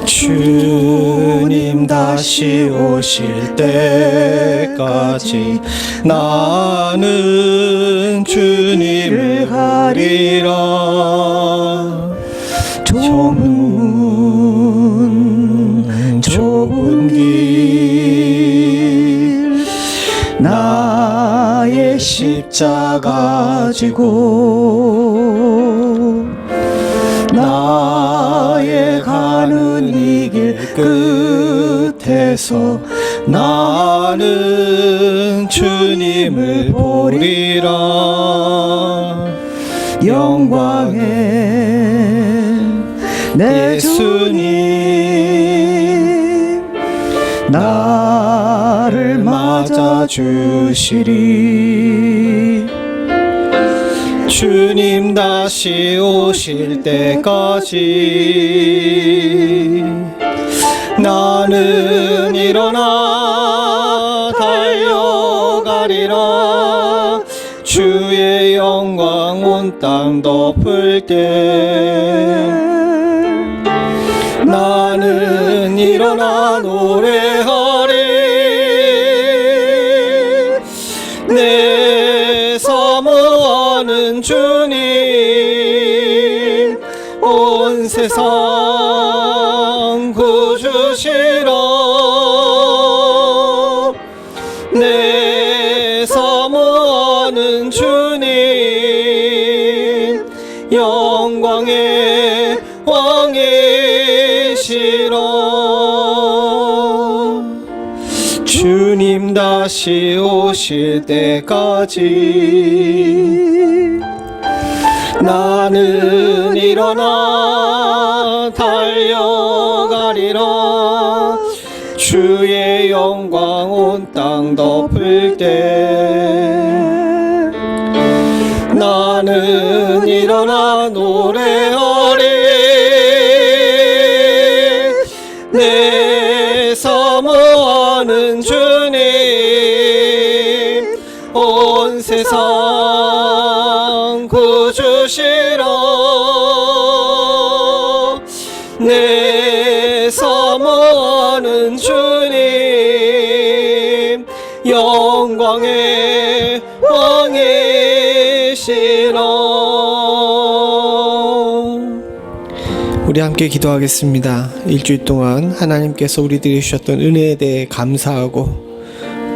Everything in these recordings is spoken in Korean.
주님 다시 오실 때까지 나는 주님을 가리라. 좁은 길 나의 십자가 지고 나의 가는 이 길 끝에서 나는 주님을 보리라. 영광의 예수님 나를 맞아주시리. 주님 다시 오실 때까지 나는 일어나 달려가리라. 주의 영광 온 땅 덮을 때 나는 일어나 노래하리. 내 사모하는 주님 온 세상 구주시라. 내 사모하는 주님 영광의 왕이시라. 주님 다시 오실 때까지 나는 일어나 달려가리라. 주의 영광 온 땅 덮을 때 나는 일어나 노래하리. 내 사모하는 주님 온 세상 구주시라. 내 사모하는 주님 영광의 왕이시라. 우리 함께 기도하겠습니다. 일주일 동안 하나님께서 우리들이 주셨던 은혜에 대해 감사하고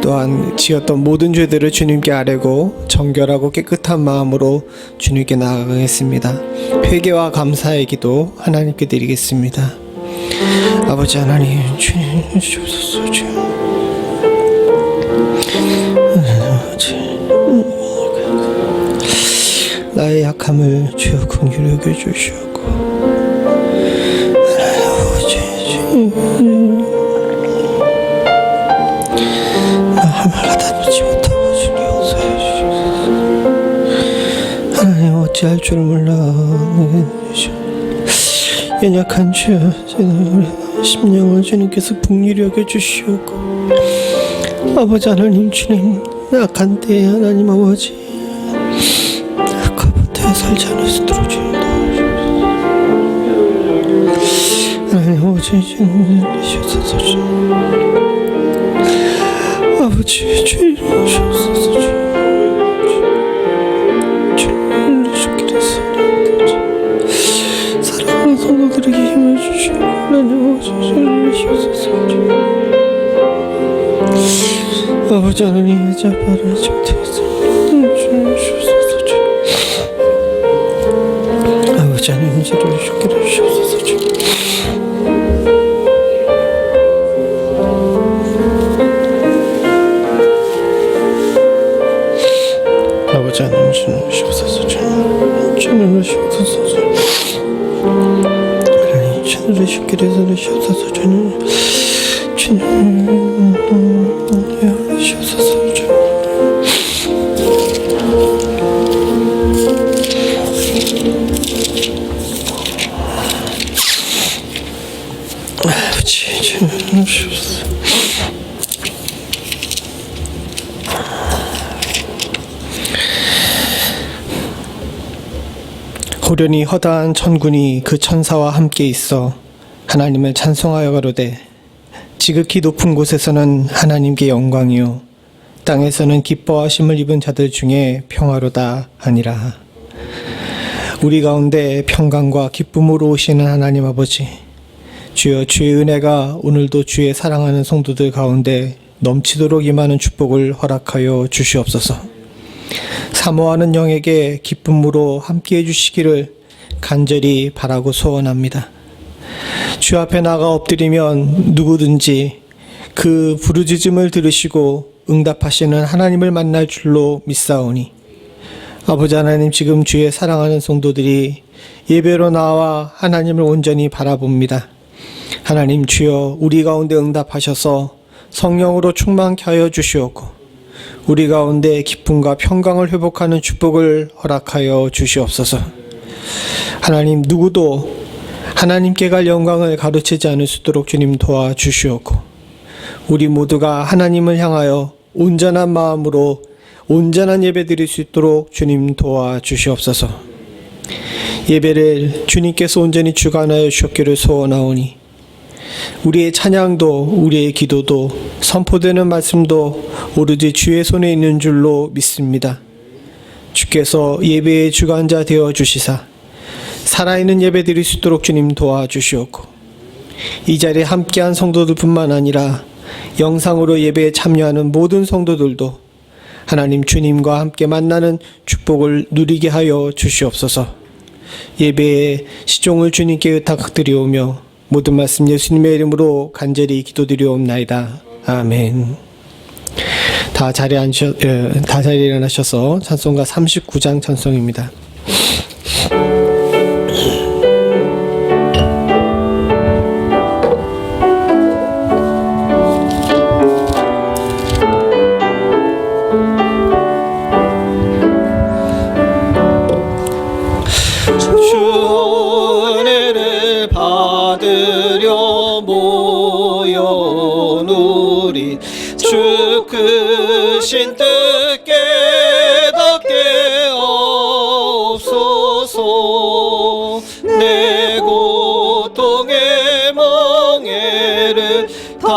또한 지었던 모든 죄들을 주님께 아뢰고 정결하고 깨끗한 마음으로 주님께 나아가겠습니다. 회개와 감사의 기도 하나님께 드리겠습니다. 아버지 하나님, 주님 주옵소서. 나의 약함을 주여 긍휼히 여겨주시옵고 말하다듬지 못하고 주님 용서해 주시옵소서. 하나님 어찌할 줄 몰라 연약한 주여 심령을 주님께서 긍휼히 여겨주시옵고 아버지 하나님 주님 악한 때에 하나님 아버지 악한 때에 살지 않을 수 있도록 주님 도와주시옵소서. 하나님 아버지 주님 주옵소서. 아버지 주님 주옵소서. 주님 주께서 사랑하는 성도들에게 힘을 주시고 하나님 아버지 주님 주옵소서. 아버지 하나님 이제 바라지 못해서 주님 주옵소서. 아버지 하나님 이제를 주께 주옵소서. 아버지 하나님 주님 주옵소서. 주님 주옵소서. 하나님 주님 주께 주옵소서. 주님 주옵소서. 같이 지내주옵소서. 호련히 허다한 천군이 그 천사와 함께 있어 하나님을 찬송하여 가로되 지극히 높은 곳에서는 하나님께 영광이요 땅에서는 기뻐하심을 입은 자들 중에 평화로다 하니라. 우리 가운데 평강과 기쁨으로 오시는 하나님 아버지, 주여 주의 은혜가 오늘도 주의 사랑하는 성도들 가운데 넘치도록 임하는 축복을 허락하여 주시옵소서. 사모하는 영에게 기쁨으로 함께해 주시기를 간절히 바라고 소원합니다. 주 앞에 나가 엎드리면 누구든지 그 부르짖음을 들으시고 응답하시는 하나님을 만날 줄로 믿사오니 아버지 하나님, 지금 주의 사랑하는 성도들이 예배로 나와 하나님을 온전히 바라봅니다. 하나님 주여 우리 가운데 응답하셔서 성령으로 충만케 하여 주시옵고 우리 가운데 기쁨과 평강을 회복하는 축복을 허락하여 주시옵소서. 하나님, 누구도 하나님께 갈 영광을 가르치지 않을 수 있도록 주님 도와주시옵고 우리 모두가 하나님을 향하여 온전한 마음으로 온전한 예배 드릴 수 있도록 주님 도와주시옵소서. 예배를 주님께서 온전히 주관하여 주셨기를 소원하오니 우리의 찬양도 우리의 기도도 선포되는 말씀도 오로지 주의 손에 있는 줄로 믿습니다. 주께서 예배의 주관자 되어 주시사 살아있는 예배 드릴 수 있도록 주님 도와주시옵고 이 자리에 함께한 성도들뿐만 아니라 영상으로 예배에 참여하는 모든 성도들도 하나님 주님과 함께 만나는 축복을 누리게 하여 주시옵소서. 예배의 시종을 주님께 의탁드리오며 모든 말씀 예수님의 이름으로 간절히 기도드리옵나이다. 아멘. 다 자리에 일어나셔서 찬송가 39장 찬송입니다. 주 크신 뜻 깨닫게 없소서. 내 고통의 멍에를 다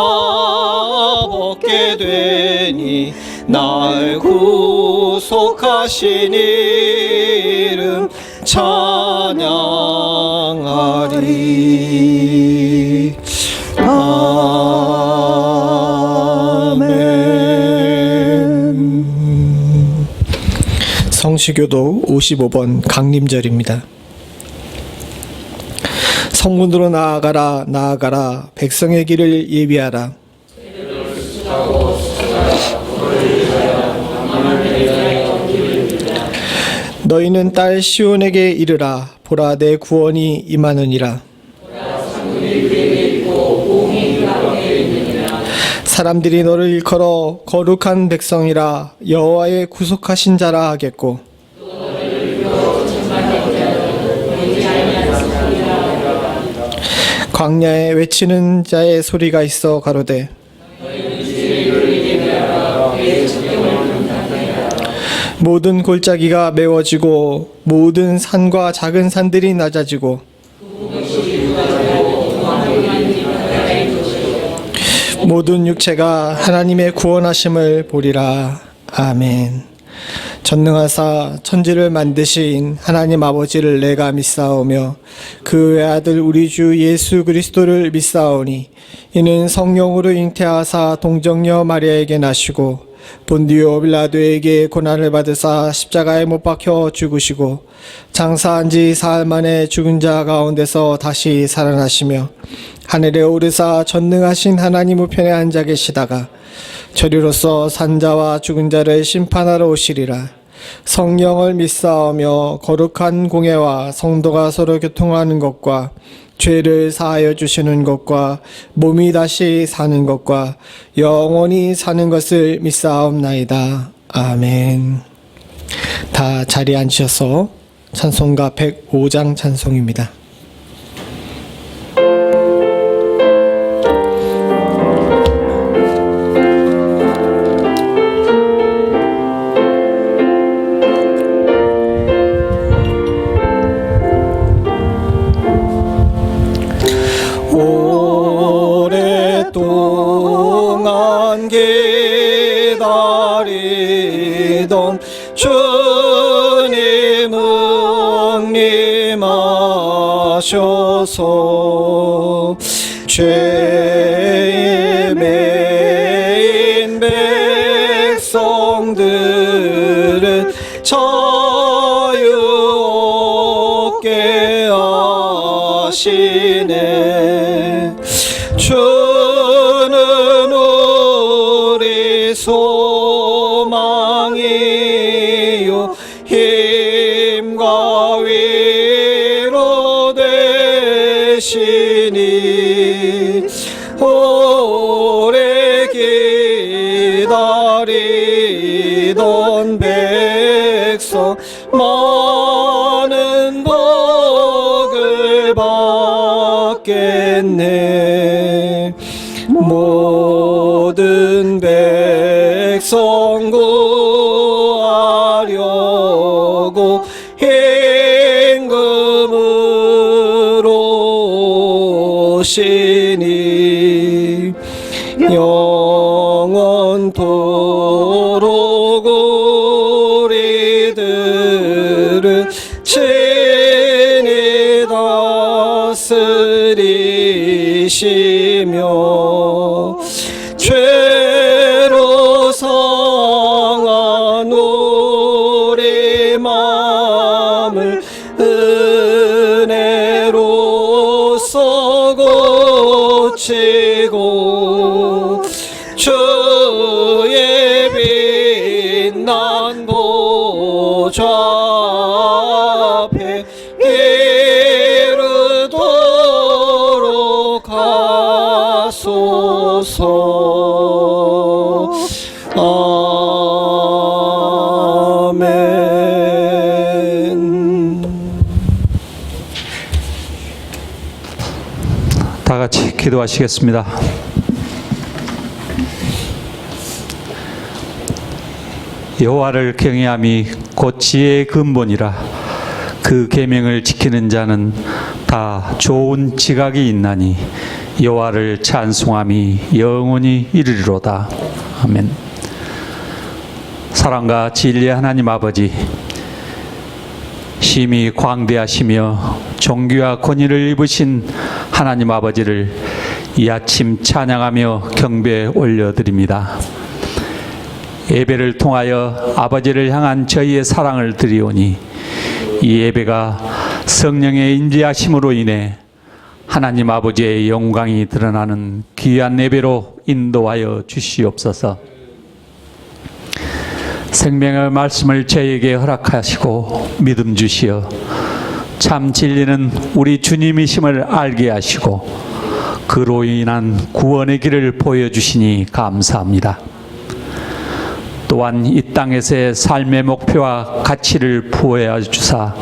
벗게 되니 날 구속하신 이름 찬양하리. 성시교도 55번 강림절입니다. 성문으로 나아가라 나아가라 백성의 길을 예비하라. 너희는 딸 시온에게 이르라. 보라 내 구원이 임하느니라. 사람들이 너를 일컬어 거룩한 백성이라 여호와의 구속하신 자라 하겠고 광야에 외치는 자의 소리가 있어 가로되 모든 골짜기가 메워지고 모든 산과 작은 산들이 낮아지고 모든 육체가 하나님의 구원하심을 보리라. 아멘. 전능하사 천지를 만드신 하나님 아버지를 내가 믿사오며 그 외아들 우리 주 예수 그리스도를 믿사오니 이는 성령으로 잉태하사 동정녀 마리아에게 나시고 본디오 빌라도에게 고난을 받으사 십자가에 못 박혀 죽으시고 장사한 지 사흘 만에 죽은 자 가운데서 다시 살아나시며 하늘에 오르사 전능하신 하나님 우편에 앉아 계시다가 저리로서 산자와 죽은 자를 심판하러 오시리라. 성령을 믿사오며 거룩한 공예와 성도가 서로 교통하는 것과 죄를 사하여 주시는 것과 몸이 다시 사는 것과 영원히 사는 것을 믿사옵나이다. 아멘. 다 자리에 앉으셔서 찬송가 105장 찬송입니다. 죄에 매인 백성들은 자유 얻게 하시네. 주는 우리 소망이요 힘과 위로 되시니 오래 기다리던 백성 많은 복을 받겠네. 모든 백성 구하려고 임금으로 오시니 영원토록 우리들은 친히 다스리시며 죄로 상한 우리 마음을 은혜로써 고치고 주의 빛난 보좌 앞에 이르도록 하소서. 아멘. 다 같이 기도하시겠습니다. 여호와를 경외함이 곧 지혜의 근본이라. 그 계명을 지키는 자는 다 좋은 지각이 있나니 여호와를 찬송함이 영원히 이르리로다. 아멘. 사랑과 진리의 하나님 아버지, 심히 광대하시며 존귀와 권위를 입으신 하나님 아버지를 이 아침 찬양하며 경배에 올려드립니다. 예배를 통하여 아버지를 향한 저희의 사랑을 드리오니 이 예배가 성령의 인지하심으로 인해 하나님 아버지의 영광이 드러나는 귀한 예배로 인도하여 주시옵소서. 생명의 말씀을 저에게 허락하시고 믿음 주시어 참 진리는 우리 주님이심을 알게 하시고 그로 인한 구원의 길을 보여주시니 감사합니다. 또한 이 땅에서의 삶의 목표와 가치를 부여해 주사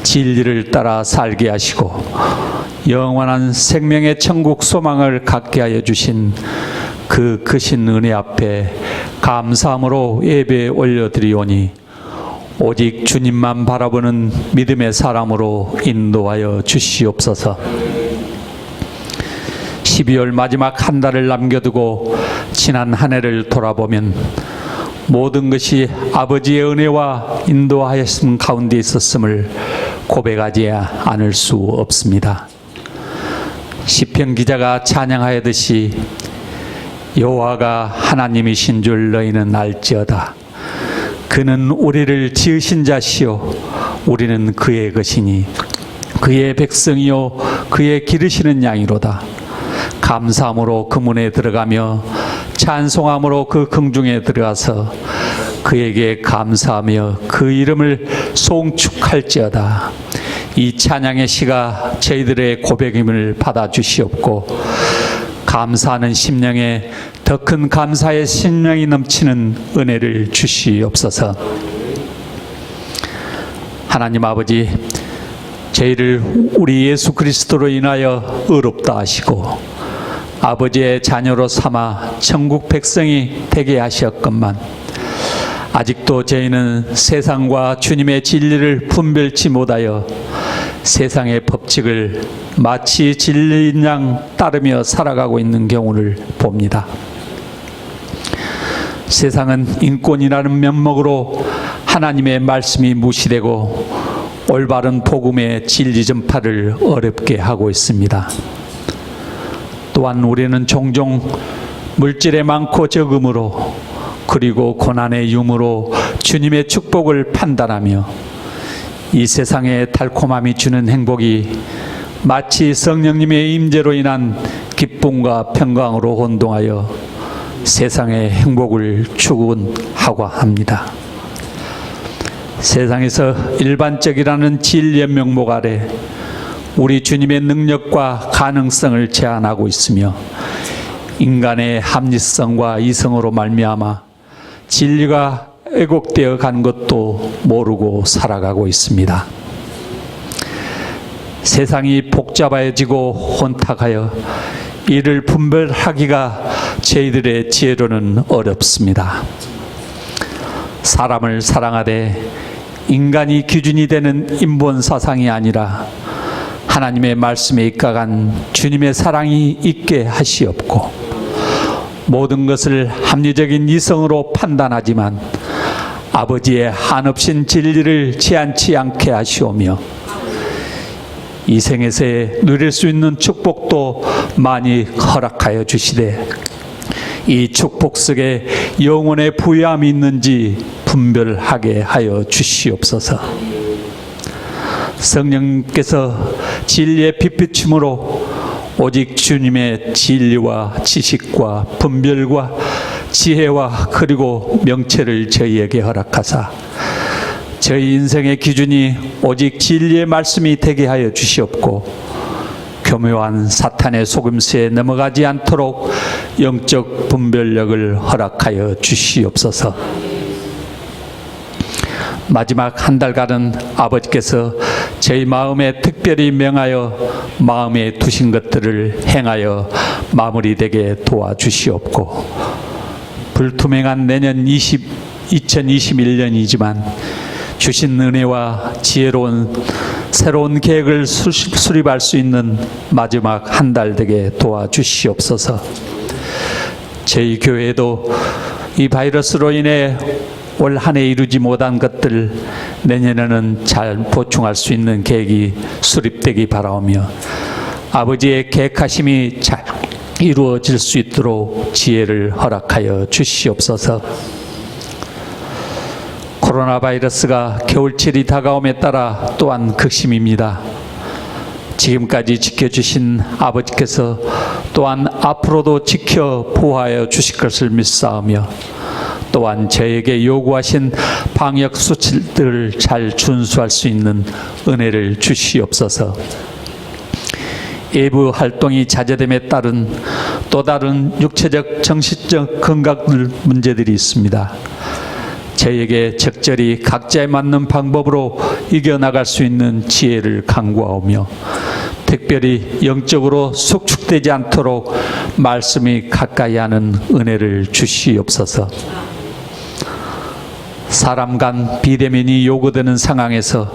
진리를 따라 살게 하시고 영원한 생명의 천국 소망을 갖게 하여 주신 그 크신 은혜 앞에 감사함으로 예배에 올려드리오니 오직 주님만 바라보는 믿음의 사람으로 인도하여 주시옵소서. 12월 마지막 한 달을 남겨두고 지난 한 해를 돌아보면 모든 것이 아버지의 은혜와 인도하였음 가운데 있었음을 고백하지 않을 수 없습니다. 시편 기자가 찬양하였듯이 여호와가 하나님이신 줄 너희는 알지어다. 그는 우리를 지으신 자시요 우리는 그의 것이니 그의 백성이요 그의 기르시는 양이로다. 감사함으로 그 문에 들어가며 찬송함으로 그 긍중에 들어가서 그에게 감사하며 그 이름을 송축할지어다. 이 찬양의 시가 저희들의 고백임을 받아주시옵고 감사하는 심령에 더 큰 감사의 심령이 넘치는 은혜를 주시옵소서. 하나님 아버지, 저희를 우리 예수 그리스도로 인하여 의롭다 하시고 아버지의 자녀로 삼아 천국 백성이 되게 하셨건만 아직도 저희는 세상과 주님의 진리를 분별치 못하여 세상의 법칙을 마치 진리인 양 따르며 살아가고 있는 경우를 봅니다. 세상은 인권이라는 면목으로 하나님의 말씀이 무시되고 올바른 복음의 진리 전파를 어렵게 하고 있습니다. 또한 우리는 종종 물질의 많고 적음으로 그리고 고난의 유무로 주님의 축복을 판단하며 이 세상의 달콤함이 주는 행복이 마치 성령님의 임재로 인한 기쁨과 평강으로 혼동하여 세상의 행복을 추구하고 합니다. 세상에서 일반적이라는 진리의 명목 아래 우리 주님의 능력과 가능성을 제한하고 있으며 인간의 합리성과 이성으로 말미암아 진리가 왜곡되어 간 것도 모르고 살아가고 있습니다. 세상이 복잡해지고 혼탁하여 이를 분별하기가 저희들의 지혜로는 어렵습니다. 사람을 사랑하되 인간이 기준이 되는 인본 사상이 아니라 하나님의 말씀에 입각한 주님의 사랑이 있게 하시옵고 모든 것을 합리적인 이성으로 판단하지만 아버지의 한없인 진리를 제한치 않게 하시오며 이 생에서 누릴 수 있는 축복도 많이 허락하여 주시되 이 축복 속에 영혼의 부유함이 있는지 분별하게 하여 주시옵소서. 성령님께서 진리의 빛비춤으로 오직 주님의 진리와 지식과 분별과 지혜와 그리고 명체를 저희에게 허락하사 저희 인생의 기준이 오직 진리의 말씀이 되게 하여 주시옵고 교묘한 사탄의 속임수에 넘어가지 않도록 영적 분별력을 허락하여 주시옵소서. 마지막 한 달간은 아버지께서 저희 마음에 특별히 명하여 마음에 두신 것들을 행하여 마무리되게 도와주시옵고 불투명한 내년 2021년이지만 주신 은혜와 지혜로운 새로운 계획을 수립할 수 있는 마지막 한 달 되게 도와주시옵소서. 저희 교회도 이 바이러스로 인해 올 한 해 이루지 못한 것들 내년에는 잘 보충할 수 있는 계획이 수립되기 바라오며 아버지의 계획하심이 잘 이루어질 수 있도록 지혜를 허락하여 주시옵소서. 코로나 바이러스가 겨울철이 다가옴에 따라 또한 극심입니다. 지금까지 지켜주신 아버지께서 또한 앞으로도 지켜 보호하여 주실 것을 믿사오며 또한 저에게 요구하신 방역 수칙들을 잘 준수할 수 있는 은혜를 주시옵소서. 외부 활동이 자제됨에 따른 또 다른 육체적, 정신적 건강 문제들이 있습니다. 저에게 적절히 각자에 맞는 방법으로 이겨나갈 수 있는 지혜를 간구하오며 특별히 영적으로 숙축되지 않도록 말씀이 가까이 하는 은혜를 주시옵소서. 사람 간 비대면이 요구되는 상황에서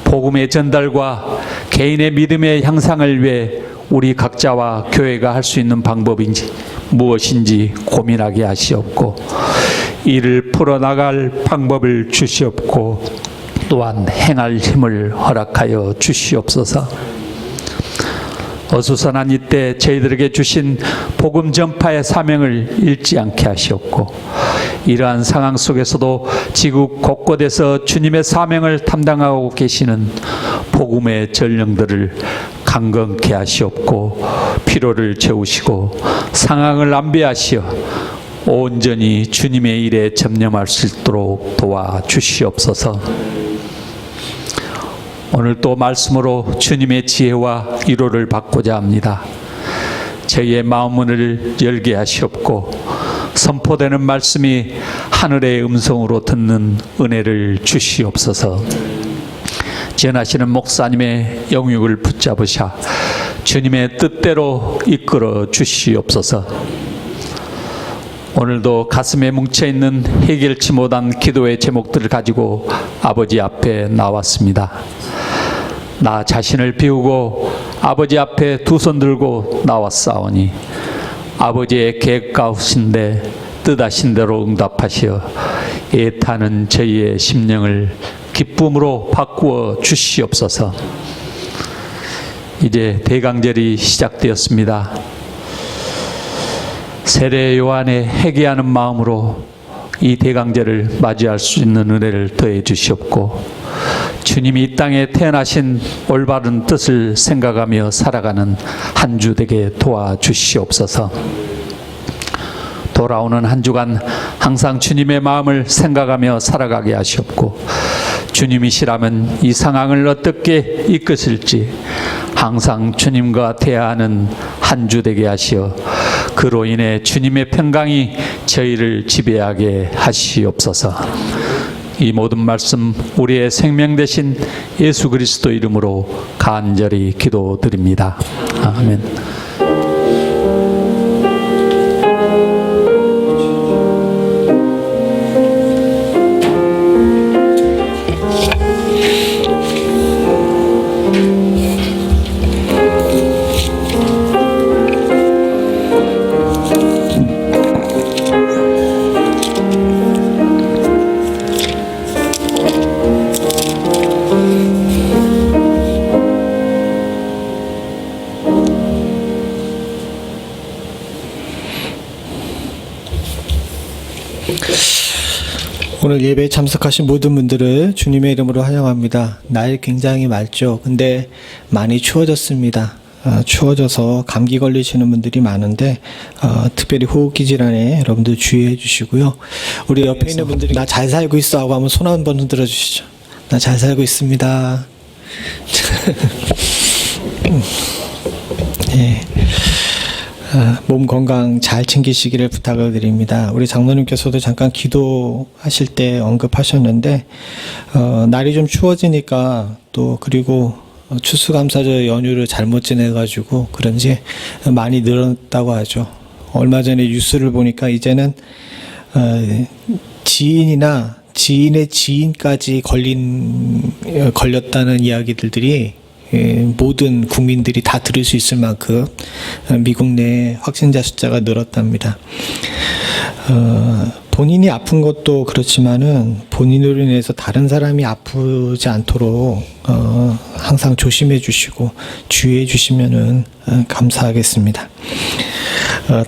복음의 전달과 개인의 믿음의 향상을 위해 우리 각자와 교회가 할 수 있는 방법인지 무엇인지 고민하게 하시옵고 이를 풀어나갈 방법을 주시옵고 또한 행할 힘을 허락하여 주시옵소서. 어수선한 이때 저희들에게 주신 복음 전파의 사명을 잃지 않게 하시옵고 이러한 상황 속에서도 지구 곳곳에서 주님의 사명을 담당하고 계시는 복음의 전령들을 강건케 하시옵고 피로를 채우시고 상황을 안배하시어 온전히 주님의 일에 전념할 수 있도록 도와주시옵소서. 오늘 또 말씀으로 주님의 지혜와 위로를 받고자 합니다. 저희의 마음문을 열게 하시옵고 선포되는 말씀이 하늘의 음성으로 듣는 은혜를 주시옵소서. 지원하시는 목사님의 영육을 붙잡으사 주님의 뜻대로 이끌어 주시옵소서. 오늘도 가슴에 뭉쳐있는 해결치 못한 기도의 제목들을 가지고 아버지 앞에 나왔습니다. 나 자신을 비우고 아버지 앞에 두 손 들고 나왔사오니 아버지의 계획 가우신데 뜻하신 대로 응답하시어 애타는 저희의 심령을 기쁨으로 바꾸어 주시옵소서. 이제 대강절이 시작되었습니다. 세례 요한의 회개하는 마음으로 이 대강제를 맞이할 수 있는 은혜를 더해 주시옵고, 주님이 이 땅에 태어나신 올바른 뜻을 생각하며 살아가는 한 주 되게 도와주시옵소서. 돌아오는 한 주간 항상 주님의 마음을 생각하며 살아가게 하시옵고, 주님이시라면 이 상황을 어떻게 이끄실지 항상 주님과 대화하는 한 주 되게 하시어 그로 인해 주님의 평강이 저희를 지배하게 하시옵소서. 이 모든 말씀 우리의 생명 되신 예수 그리스도 이름으로 간절히 기도드립니다. 아멘. 오늘 예배에 참석하신 모든 분들을 주님의 이름으로 환영합니다. 날 굉장히 맑죠. 근데 많이 추워졌습니다. 추워져서 감기 걸리시는 분들이 많은데 특별히 호흡기 질환에 여러분들 주의해 주시고요. 우리 옆에 있는 분들이 나 잘 살고 있어 하고 한번 손 한 번 흔들어 주시죠. 나 잘 살고 있습니다. 예. 몸 건강 잘 챙기시기를 부탁을 드립니다. 우리 장로님께서도 잠깐 기도하실 때 언급하셨는데 날이 좀 추워지니까 또 그리고 추수감사절 연휴를 잘못 지내가지고 그런지 많이 늘었다고 하죠. 얼마 전에 뉴스를 보니까 이제는 지인이나 지인의 지인까지 걸렸다는 이야기들이 모든 국민들이 다 들을 수 있을 만큼 미국 내 확진자 숫자가 늘었답니다. 본인이 아픈 것도 그렇지만은 본인으로 인해서 다른 사람이 아프지 않도록 항상 조심해 주시고 주의해 주시면은 감사하겠습니다.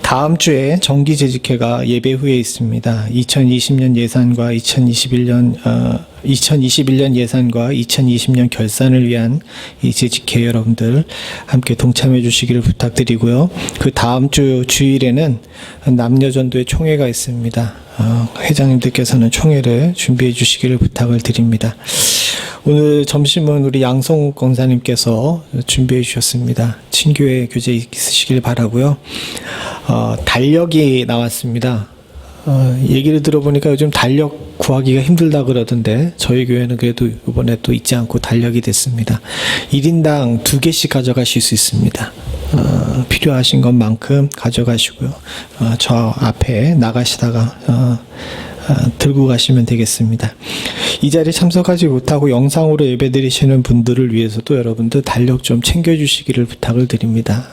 다음 주에 정기재직회가 예배 후에 있습니다. 2020년 예산과 2021년 예산과 2020년 결산을 위한 이 재직회 여러분들 함께 동참해 주시기를 부탁드리고요. 그 다음 주 주일에는 남녀전도회 총회가 있습니다. 회장님들께서는 총회를 준비해 주시기를 부탁을 드립니다. 오늘 점심은 우리 양성욱 권사님께서 준비해 주셨습니다. 친교회 교제 있으시길 바라고요. 달력이 나왔습니다. 얘기를 들어보니까 요즘 달력 구하기가 힘들다 그러던데 저희 교회는 그래도 이번에 또 잊지 않고 달력이 됐습니다. 1인당 2개씩 가져가실 수 있습니다. 필요하신 것만큼 가져가시고요. 저 앞에 나가시다가 들고 가시면 되겠습니다. 이 자리에 참석하지 못하고 영상으로 예배드리시는 분들을 위해서도 여러분들 달력 좀 챙겨주시기를 부탁을 드립니다.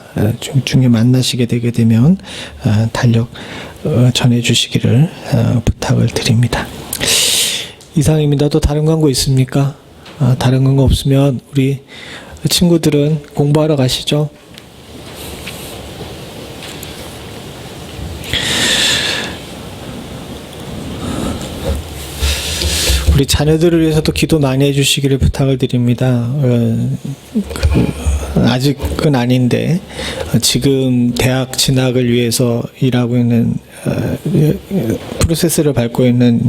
중에 만나시게 되게 되면 달력 전해주시기를 부탁을 드립니다. 이상입니다. 또 다른 광고 있습니까? 다른 광고 없으면 우리 친구들은 공부하러 가시죠. 우리 자녀들을 위해서도 기도 많이 해주시기를 부탁을 드립니다. 아직은 아닌데 지금 대학 진학을 위해서 일하고 있는 프로세스를 밟고 있는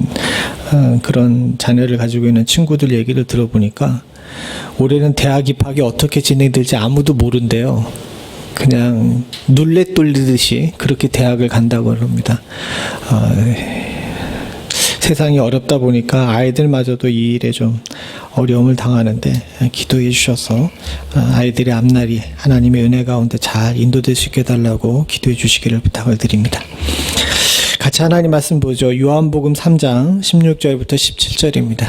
그런 자녀를 가지고 있는 친구들 얘기를 들어보니까 올해는 대학 입학이 어떻게 진행될지 아무도 모른대요. 그냥 눈렛 돌리듯이 그렇게 대학을 간다고 합니다. 세상이 어렵다 보니까 아이들마저도 이 일에 좀 어려움을 당하는데 기도해 주셔서 아이들의 앞날이 하나님의 은혜 가운데 잘 인도될 수 있게 해달라고 기도해 주시기를 부탁을 드립니다. 같이 하나님 말씀 보죠. 요한복음 3장 16절부터 17절입니다.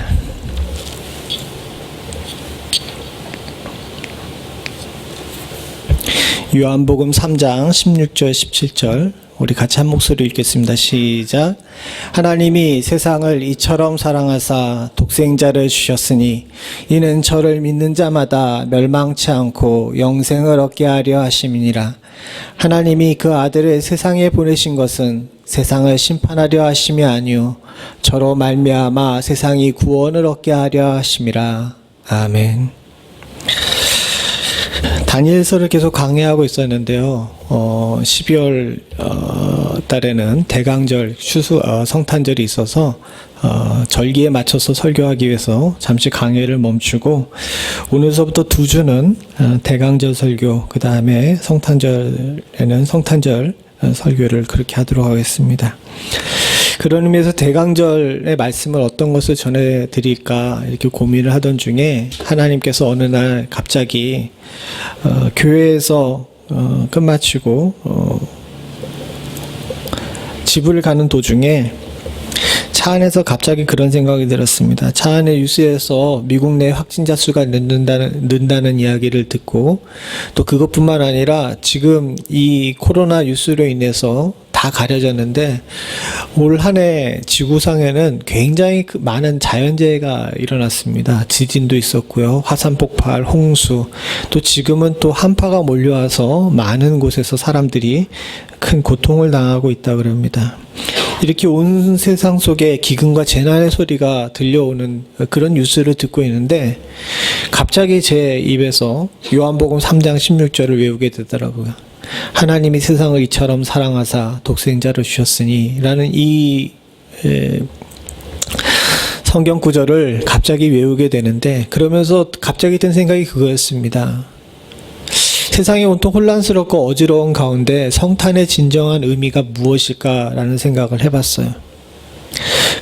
요한복음 3장 16절 17절 우리 같이 한 목소리 읽겠습니다. 시작. 하나님이 세상을 이처럼 사랑하사 독생자를 주셨으니 이는 저를 믿는 자마다 멸망치 않고 영생을 얻게 하려 하심이니라. 하나님이 그 아들을 세상에 보내신 것은 세상을 심판하려 하심이 아니요 저로 말미암아 세상이 구원을 얻게 하려 하심이라. 아멘. 다니엘서를 계속 강의하고 있었는데요. 12월 달에는 대강절 성탄절이 있어서 절기에 맞춰서 설교하기 위해서 잠시 강의를 멈추고 오늘서부터 2주는 대강절 설교, 그 다음에 성탄절에는 성탄절 설교를 그렇게 하도록 하겠습니다. 그런 의미에서 대강절의 말씀을 어떤 것을 전해드릴까 이렇게 고민을 하던 중에 하나님께서 어느 날 갑자기 교회에서 끝마치고 집을 가는 도중에 차 안에서 갑자기 그런 생각이 들었습니다. 차 안에 뉴스에서 미국 내 확진자 수가 는다는 이야기를 듣고 또 그것뿐만 아니라 지금 이 코로나 뉴스로 인해서 다 가려졌는데 올 한 해 지구상에는 굉장히 많은 자연재해가 일어났습니다. 지진도 있었고요. 화산 폭발, 홍수, 또 지금은 또 한파가 몰려와서 많은 곳에서 사람들이 큰 고통을 당하고 있다고 합니다. 이렇게 온 세상 속에 기근과 재난의 소리가 들려오는 그런 뉴스를 듣고 있는데 갑자기 제 입에서 요한복음 3장 16절을 외우게 되더라고요. 하나님이 세상을 이처럼 사랑하사 독생자를 주셨으니 라는 이 성경 구절을 갑자기 외우게 되는데 그러면서 갑자기 든 생각이 그거였습니다. 세상이 온통 혼란스럽고 어지러운 가운데 성탄의 진정한 의미가 무엇일까라는 생각을 해봤어요.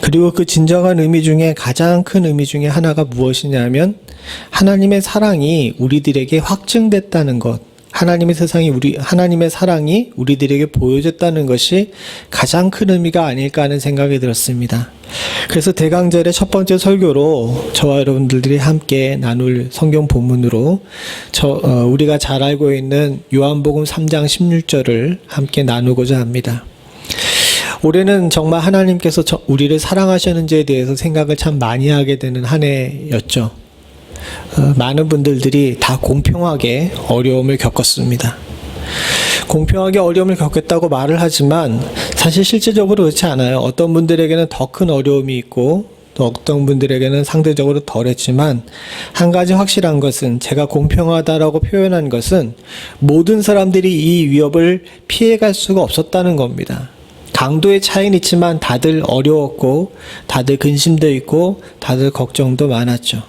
그리고 그 진정한 의미 중에 가장 큰 의미 중에 하나가 무엇이냐면 하나님의 사랑이 우리들에게 확증됐다는 것, 하나님의 사랑이 우리들에게 보여졌다는 것이 가장 큰 의미가 아닐까 하는 생각이 들었습니다. 그래서 대강절의 첫 번째 설교로 저와 여러분들이 함께 나눌 성경 본문으로 우리가 잘 알고 있는 요한복음 3장 16절을 함께 나누고자 합니다. 올해는 정말 하나님께서 우리를 사랑하셨는지에 대해서 생각을 참 많이 하게 되는 한 해였죠. 많은 분들이 다 공평하게 어려움을 겪었습니다. 공평하게 어려움을 겪었다고 말을 하지만 사실 실제적으로 그렇지 않아요. 어떤 분들에게는 더 큰 어려움이 있고 또 어떤 분들에게는 상대적으로 덜했지만 한 가지 확실한 것은 제가 공평하다라고 표현한 것은 모든 사람들이 이 위협을 피해갈 수가 없었다는 겁니다. 강도의 차이는 있지만 다들 어려웠고 다들 근심도 있고 다들 걱정도 많았죠.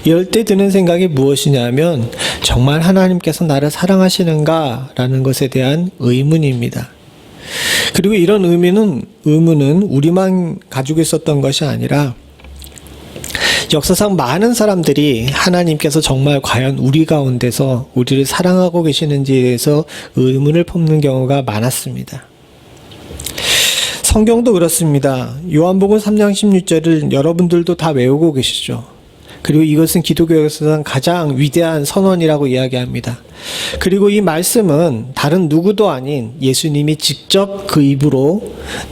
이럴 때 드는 생각이 무엇이냐면 정말 하나님께서 나를 사랑하시는가 라는 것에 대한 의문입니다. 그리고 이런 의문은 우리만 가지고 있었던 것이 아니라 역사상 많은 사람들이 하나님께서 정말 과연 우리 가운데서 우리를 사랑하고 계시는지에 대해서 의문을 품는 경우가 많았습니다. 성경도 그렇습니다. 요한복음 3장 16절을 여러분들도 다 외우고 계시죠. 그리고 이것은 기독교 역사상 가장 위대한 선언이라고 이야기합니다. 그리고 이 말씀은 다른 누구도 아닌 예수님이 직접 그 입으로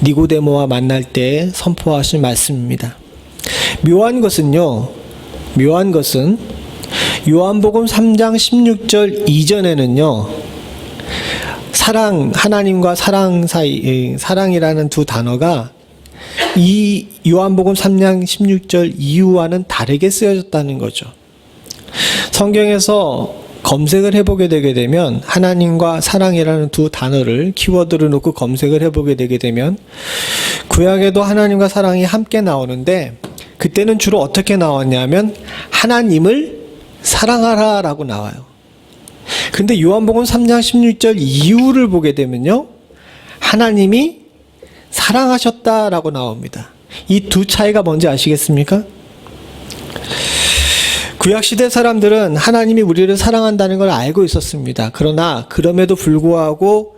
니고데모와 만날 때 선포하신 말씀입니다. 묘한 것은 요한복음 3장 16절 이전에는요, 하나님과 사랑 사이, 사랑이라는 두 단어가 이 요한복음 3장 16절 이후와는 다르게 쓰여졌다는 거죠. 성경에서 검색을 해보게 되게 되면 하나님과 사랑이라는 두 단어를 키워드로 놓고 검색을 해보게 되게 되면 구약에도 하나님과 사랑이 함께 나오는데 그때는 주로 어떻게 나왔냐면 하나님을 사랑하라 라고 나와요. 근데 요한복음 3장 16절 이후를 보게 되면요, 하나님이 사랑하셨다라고 나옵니다. 이 두 차이가 뭔지 아시겠습니까? 구약시대 사람들은 하나님이 우리를 사랑한다는 걸 알고 있었습니다. 그러나 그럼에도 불구하고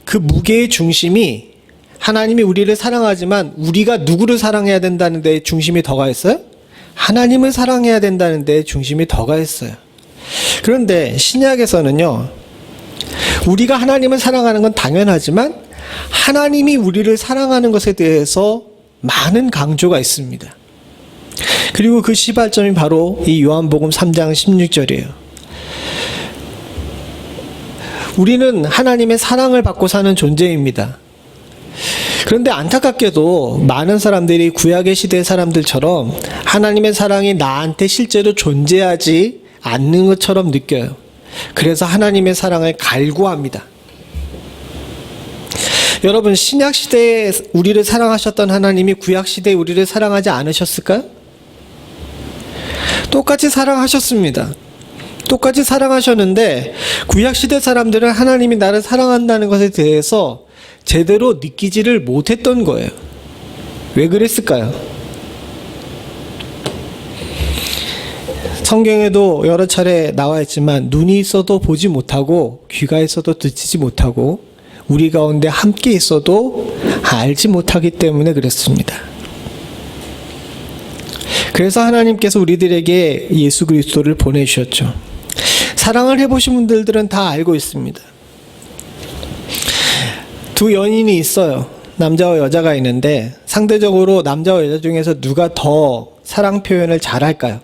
그 무게의 중심이 하나님이 우리를 사랑하지만 우리가 누구를 사랑해야 된다는 데에 중심이 더 가 있어요? 하나님을 사랑해야 된다는 데에 중심이 더 가 있어요. 그런데 신약에서는요, 우리가 하나님을 사랑하는 건 당연하지만 하나님이 우리를 사랑하는 것에 대해서 많은 강조가 있습니다. 그리고 그 시발점이 바로 이 요한복음 3장 16절이에요. 우리는 하나님의 사랑을 받고 사는 존재입니다. 그런데 안타깝게도 많은 사람들이 구약의 시대 사람들처럼 하나님의 사랑이 나한테 실제로 존재하지 않는 것처럼 느껴요. 그래서 하나님의 사랑을 갈구합니다. 여러분, 신약 시대에 우리를 사랑하셨던 하나님이 구약 시대에 우리를 사랑하지 않으셨을까요? 똑같이 사랑하셨습니다. 똑같이 사랑하셨는데 구약 시대 사람들은 하나님이 나를 사랑한다는 것에 대해서 제대로 느끼지를 못했던 거예요. 왜 그랬을까요? 성경에도 여러 차례 나와 있지만 눈이 있어도 보지 못하고 귀가 있어도 듣지 못하고 우리 가운데 함께 있어도 알지 못하기 때문에 그렇습니다. 그래서 하나님께서 우리들에게 예수 그리스도를 보내주셨죠. 사랑을 해보신 분들은 다 알고 있습니다. 두 연인이 있어요. 남자와 여자가 있는데 상대적으로 남자와 여자 중에서 누가 더 사랑 표현을 잘할까요?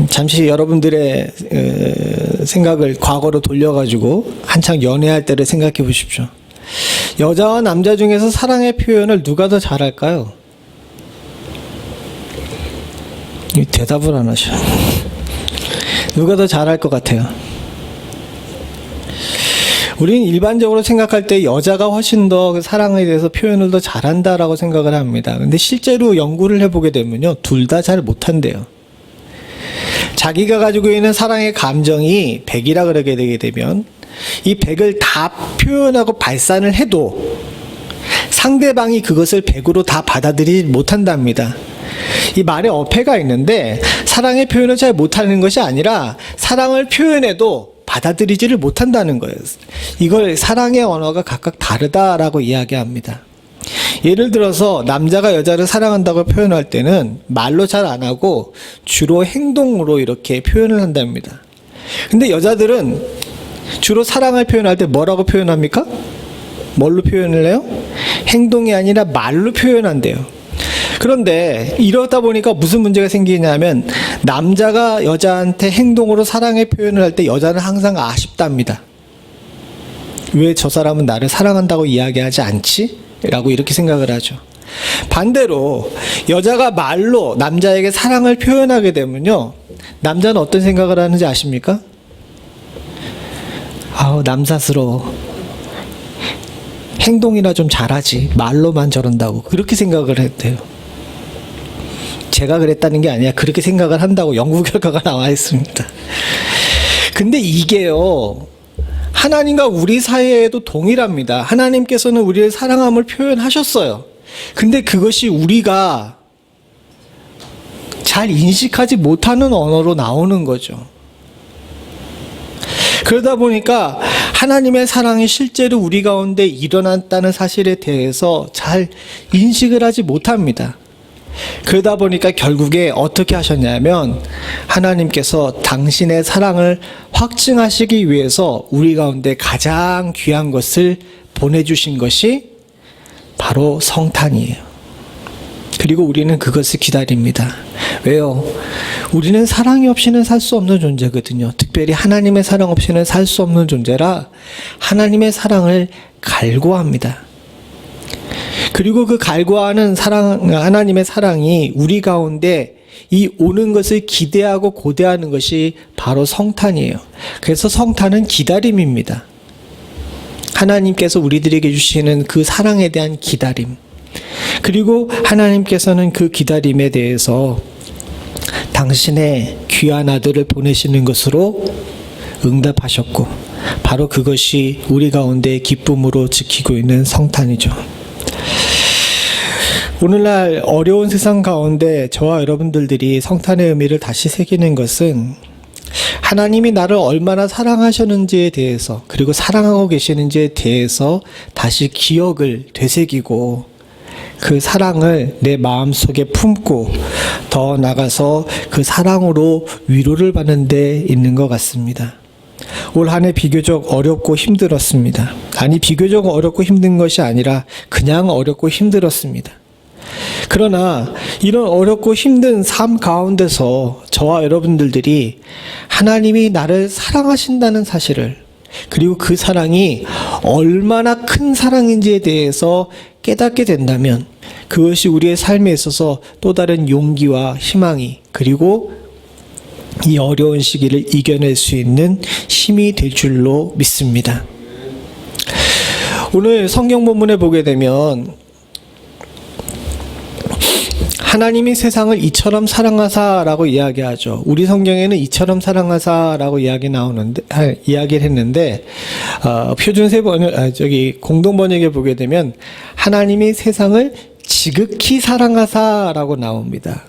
잠시 여러분들의 생각을 과거로 돌려가지고 한창 연애할 때를 생각해 보십시오. 여자와 남자 중에서 사랑의 표현을 누가 더 잘할까요? 대답을 안 하셔. 누가 더 잘할 것 같아요? 우리는 일반적으로 생각할 때 여자가 훨씬 더 사랑에 대해서 표현을 더 잘한다라고 생각을 합니다. 근데 실제로 연구를 해보게 되면요, 둘 다 잘 못한대요. 자기가 가지고 있는 사랑의 감정이 100이라 그러게 되게 되면 이 100을 다 표현하고 발산을 해도 상대방이 그것을 100으로 다 받아들이지 못한답니다. 이 말에 어폐가 있는데 사랑의 표현을 잘 못하는 것이 아니라 사랑을 표현해도 받아들이지를 못한다는 거예요. 이걸 사랑의 언어가 각각 다르다라고 이야기합니다. 예를 들어서 남자가 여자를 사랑한다고 표현할 때는 말로 잘 안 하고 주로 행동으로 이렇게 표현을 한답니다. 근데 여자들은 주로 사랑을 표현할 때 뭐라고 표현합니까? 뭘로 표현을 해요? 행동이 아니라 말로 표현한대요. 그런데 이러다 보니까 무슨 문제가 생기냐면 남자가 여자한테 행동으로 사랑의 표현을 할 때 여자는 항상 아쉽답니다. 왜 저 사람은 나를 사랑한다고 이야기하지 않지? 라고 이렇게 생각을 하죠. 반대로 여자가 말로 남자에게 사랑을 표현하게 되면요, 남자는 어떤 생각을 하는지 아십니까? 아우, 남사스러워. 행동이나 좀 잘하지. 말로만 저런다고. 그렇게 생각을 했대요. 제가 그랬다는 게 아니라 그렇게 생각을 한다고 연구 결과가 나와 있습니다. 근데 이게요, 하나님과 우리 사이에도 동일합니다. 하나님께서는 우리의 사랑함을 표현하셨어요. 근데 그것이 우리가 잘 인식하지 못하는 언어로 나오는 거죠. 그러다 보니까 하나님의 사랑이 실제로 우리 가운데 일어났다는 사실에 대해서 잘 인식을 하지 못합니다. 그러다 보니까 결국에 어떻게 하셨냐면 하나님께서 당신의 사랑을 확증하시기 위해서 우리 가운데 가장 귀한 것을 보내주신 것이 바로 성탄이에요. 그리고 우리는 그것을 기다립니다. 왜요? 우리는 사랑이 없이는 살 수 없는 존재거든요. 특별히 하나님의 사랑 없이는 살 수 없는 존재라 하나님의 사랑을 갈구합니다. 그리고 그 갈구하는 사랑, 하나님의 사랑이 우리 가운데 이 오는 것을 기대하고 고대하는 것이 바로 성탄이에요. 그래서 성탄은 기다림입니다. 하나님께서 우리들에게 주시는 그 사랑에 대한 기다림. 그리고 하나님께서는 그 기다림에 대해서 당신의 귀한 아들을 보내시는 것으로 응답하셨고, 바로 그것이 우리 가운데 기쁨으로 지키고 있는 성탄이죠. 오늘날 어려운 세상 가운데 저와 여러분들이 성탄의 의미를 다시 새기는 것은 하나님이 나를 얼마나 사랑하셨는지에 대해서, 그리고 사랑하고 계시는지에 대해서 다시 기억을 되새기고 그 사랑을 내 마음속에 품고 더 나아가서 그 사랑으로 위로를 받는 데 있는 것 같습니다. 올 한 해 비교적 어렵고 힘들었습니다. 아니, 비교적 어렵고 힘든 것이 아니라 그냥 어렵고 힘들었습니다. 그러나 이런 어렵고 힘든 삶 가운데서 저와 여러분들이 하나님이 나를 사랑하신다는 사실을, 그리고 그 사랑이 얼마나 큰 사랑인지에 대해서 깨닫게 된다면 그것이 우리의 삶에 있어서 또 다른 용기와 희망이, 그리고 이 어려운 시기를 이겨낼 수 있는 힘이 될 줄로 믿습니다. 오늘 성경 본문에 보게 되면 하나님이 세상을 이처럼 사랑하사라고 이야기하죠. 우리 성경에는 이처럼 사랑하사라고 이야기를 했는데 표준세 번역 공동 번역에 보게 되면 하나님이 세상을 지극히 사랑하사라고 나옵니다.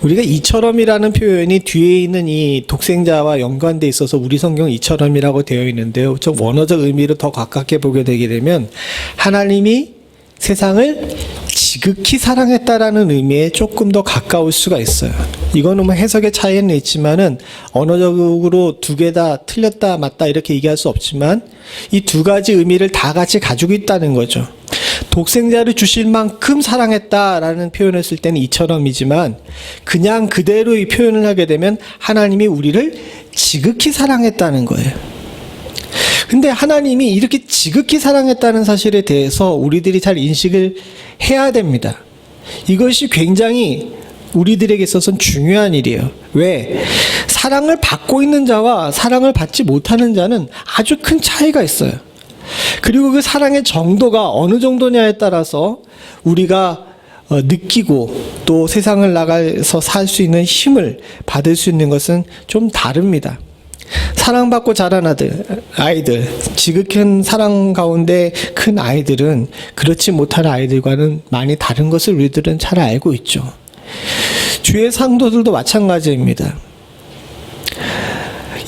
우리가 이처럼이라는 표현이 뒤에 있는 이 독생자와 연관돼 있어서 우리 성경은 이처럼이라고 되어 있는데요. 좀 원어적 의미를 더 가깝게 보게 되게 되면 하나님이 세상을 지극히 사랑했다라는 의미에 조금 더 가까울 수가 있어요. 이거는 뭐 해석의 차이는 있지만은 언어적으로 두 개 다 틀렸다 맞다 이렇게 얘기할 수 없지만 이 두 가지 의미를 다 같이 가지고 있다는 거죠. 독생자를 주실 만큼 사랑했다라는 표현을 쓸 때는 이처럼이지만 그냥 그대로 이 표현을 하게 되면 하나님이 우리를 지극히 사랑했다는 거예요. 근데 하나님이 이렇게 지극히 사랑했다는 사실에 대해서 우리들이 잘 인식을 해야 됩니다. 이것이 굉장히 우리들에게 있어서는 중요한 일이에요. 왜? 사랑을 받고 있는 자와 사랑을 받지 못하는 자는 아주 큰 차이가 있어요. 그리고 그 사랑의 정도가 어느 정도냐에 따라서 우리가 느끼고 또 세상을 나가서 살 수 있는 힘을 받을 수 있는 것은 좀 다릅니다. 사랑받고 자란 아이들, 지극한 사랑 가운데 큰 아이들은 그렇지 못한 아이들과는 많이 다른 것을 우리들은 잘 알고 있죠. 주의 상도들도 마찬가지입니다.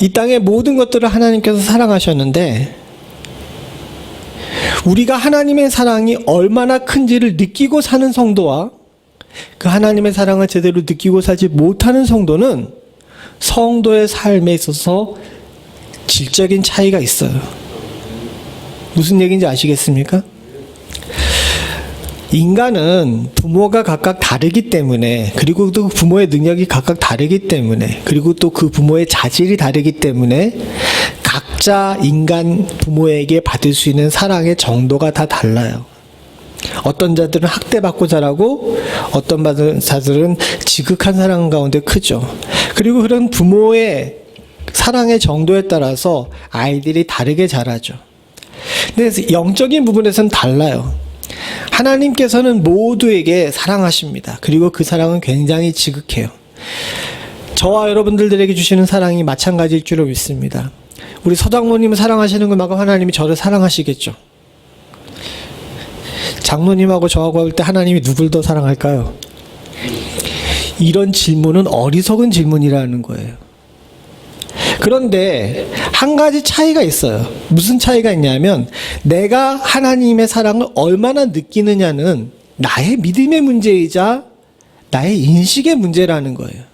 이 땅의 모든 것들을 하나님께서 사랑하셨는데 우리가 하나님의 사랑이 얼마나 큰지를 느끼고 사는 성도와 그 하나님의 사랑을 제대로 느끼고 살지 못하는 성도는 성도의 삶에 있어서 질적인 차이가 있어요. 무슨 얘기인지 아시겠습니까? 인간은 부모가 각각 다르기 때문에, 그리고 또 부모의 능력이 각각 다르기 때문에, 그리고 또 그 부모의 자질이 다르기 때문에 각자 인간 부모에게 받을 수 있는 사랑의 정도가 다 달라요. 어떤 자들은 학대받고 자라고 어떤 자들은 지극한 사랑 가운데 크죠. 그리고 그런 부모의 사랑의 정도에 따라서 아이들이 다르게 자라죠. 근데 영적인 부분에서는 달라요. 하나님께서는 모두에게 사랑하십니다. 그리고 그 사랑은 굉장히 지극해요. 저와 여러분들에게 주시는 사랑이 마찬가지일 줄로 믿습니다. 우리 서장모님을 사랑하시는 것만큼 하나님이 저를 사랑하시겠죠. 장로님하고 저하고 할 때 하나님이 누굴 더 사랑할까요? 이런 질문은 어리석은 질문이라는 거예요. 그런데 한 가지 차이가 있어요. 무슨 차이가 있냐면 내가 하나님의 사랑을 얼마나 느끼느냐는 나의 믿음의 문제이자 나의 인식의 문제라는 거예요.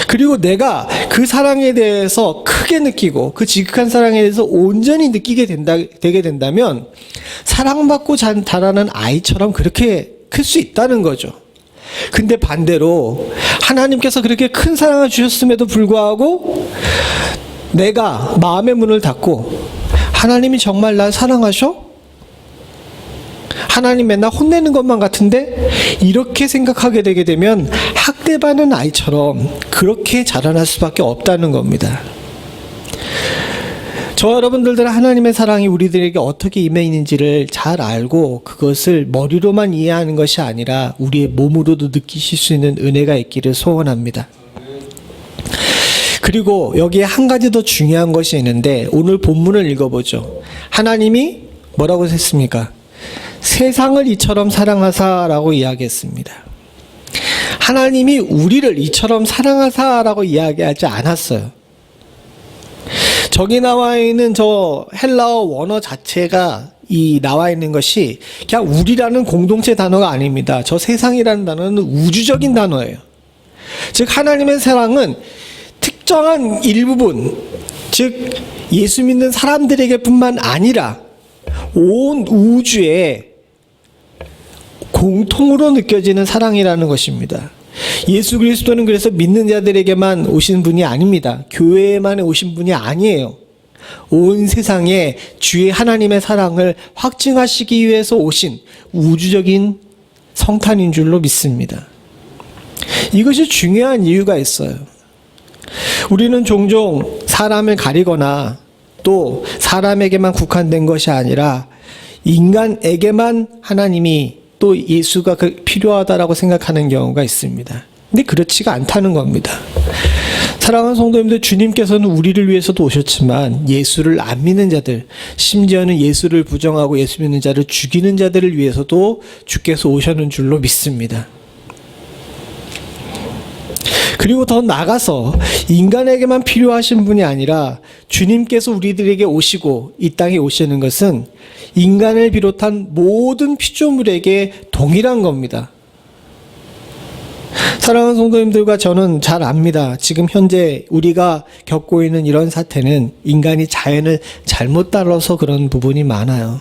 그리고 내가 그 사랑에 대해서 크게 느끼고 그 지극한 사랑에 대해서 온전히 느끼게 되게 된다면 사랑받고 자라는 아이처럼 그렇게 클 수 있다는 거죠. 근데 반대로 하나님께서 그렇게 큰 사랑을 주셨음에도 불구하고 내가 마음의 문을 닫고 하나님이 정말 날 사랑하셔? 하나님 맨날 혼내는 것만 같은데? 이렇게 생각하게 되게 되면 학대받는 아이처럼 그렇게 자라날 수밖에 없다는 겁니다. 저 여러분들은 하나님의 사랑이 우리들에게 어떻게 임해 있는지를 잘 알고 그것을 머리로만 이해하는 것이 아니라 우리의 몸으로도 느끼실 수 있는 은혜가 있기를 소원합니다. 그리고 여기에 한 가지 더 중요한 것이 있는데 오늘 본문을 읽어보죠. 하나님이 뭐라고 했습니까? 세상을 이처럼 사랑하사라고 이야기했습니다. 하나님이 우리를 이처럼 사랑하사라고 이야기하지 않았어요. 저기 나와 있는 저 헬라어 원어 자체가 이 나와 있는 것이 그냥 우리라는 공동체 단어가 아닙니다. 저 세상이라는 단어는 우주적인 단어예요. 즉 하나님의 사랑은 특정한 일부분, 즉 예수 믿는 사람들에게뿐만 아니라 온 우주에 공통으로 느껴지는 사랑이라는 것입니다. 예수 그리스도는 그래서 믿는 자들에게만 오신 분이 아닙니다. 교회에만 오신 분이 아니에요. 온 세상에 주의 하나님의 사랑을 확증하시기 위해서 오신 우주적인 성탄인 줄로 믿습니다. 이것이 중요한 이유가 있어요. 우리는 종종 사람을 가리거나 또 사람에게만 국한된 것이 아니라 인간에게만 하나님이 또 예수가 필요하다라고 생각하는 경우가 있습니다. 근데 그렇지가 않다는 겁니다. 사랑하는 성도님들, 주님께서는 우리를 위해서도 오셨지만 예수를 안 믿는 자들, 심지어는 예수를 부정하고 예수 믿는 자를 죽이는 자들을 위해서도 주께서 오셨는 줄로 믿습니다. 그리고 더 나아가서 인간에게만 필요하신 분이 아니라 주님께서 우리들에게 오시고 이 땅에 오시는 것은 인간을 비롯한 모든 피조물에게 동일한 겁니다. 사랑하는 성도님들과 저는 잘 압니다. 지금 현재 우리가 겪고 있는 이런 사태는 인간이 자연을 잘못 따라서 그런 부분이 많아요.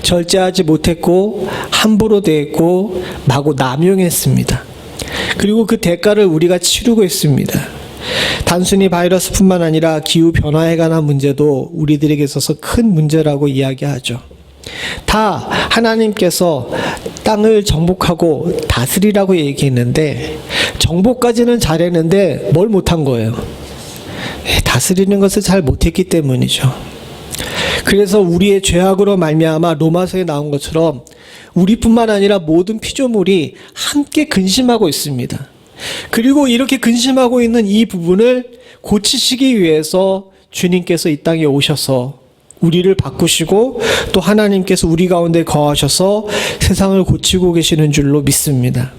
절제하지 못했고 함부로 대했고 마구 남용했습니다. 그리고 그 대가를 우리가 치르고 있습니다. 단순히 바이러스뿐만 아니라 기후변화에 관한 문제도 우리들에게 있어서 큰 문제라고 이야기하죠. 다 하나님께서 땅을 정복하고 다스리라고 얘기했는데 정복까지는 잘했는데 뭘 못한 거예요? 다스리는 것을 잘 못했기 때문이죠. 그래서 우리의 죄악으로 말미암아 로마서에 나온 것처럼 우리뿐만 아니라 모든 피조물이 함께 근심하고 있습니다. 그리고 이렇게 근심하고 있는 이 부분을 고치시기 위해서 주님께서 이 땅에 오셔서 우리를 바꾸시고 또 하나님께서 우리 가운데 거하셔서 세상을 고치고 계시는 줄로 믿습니다.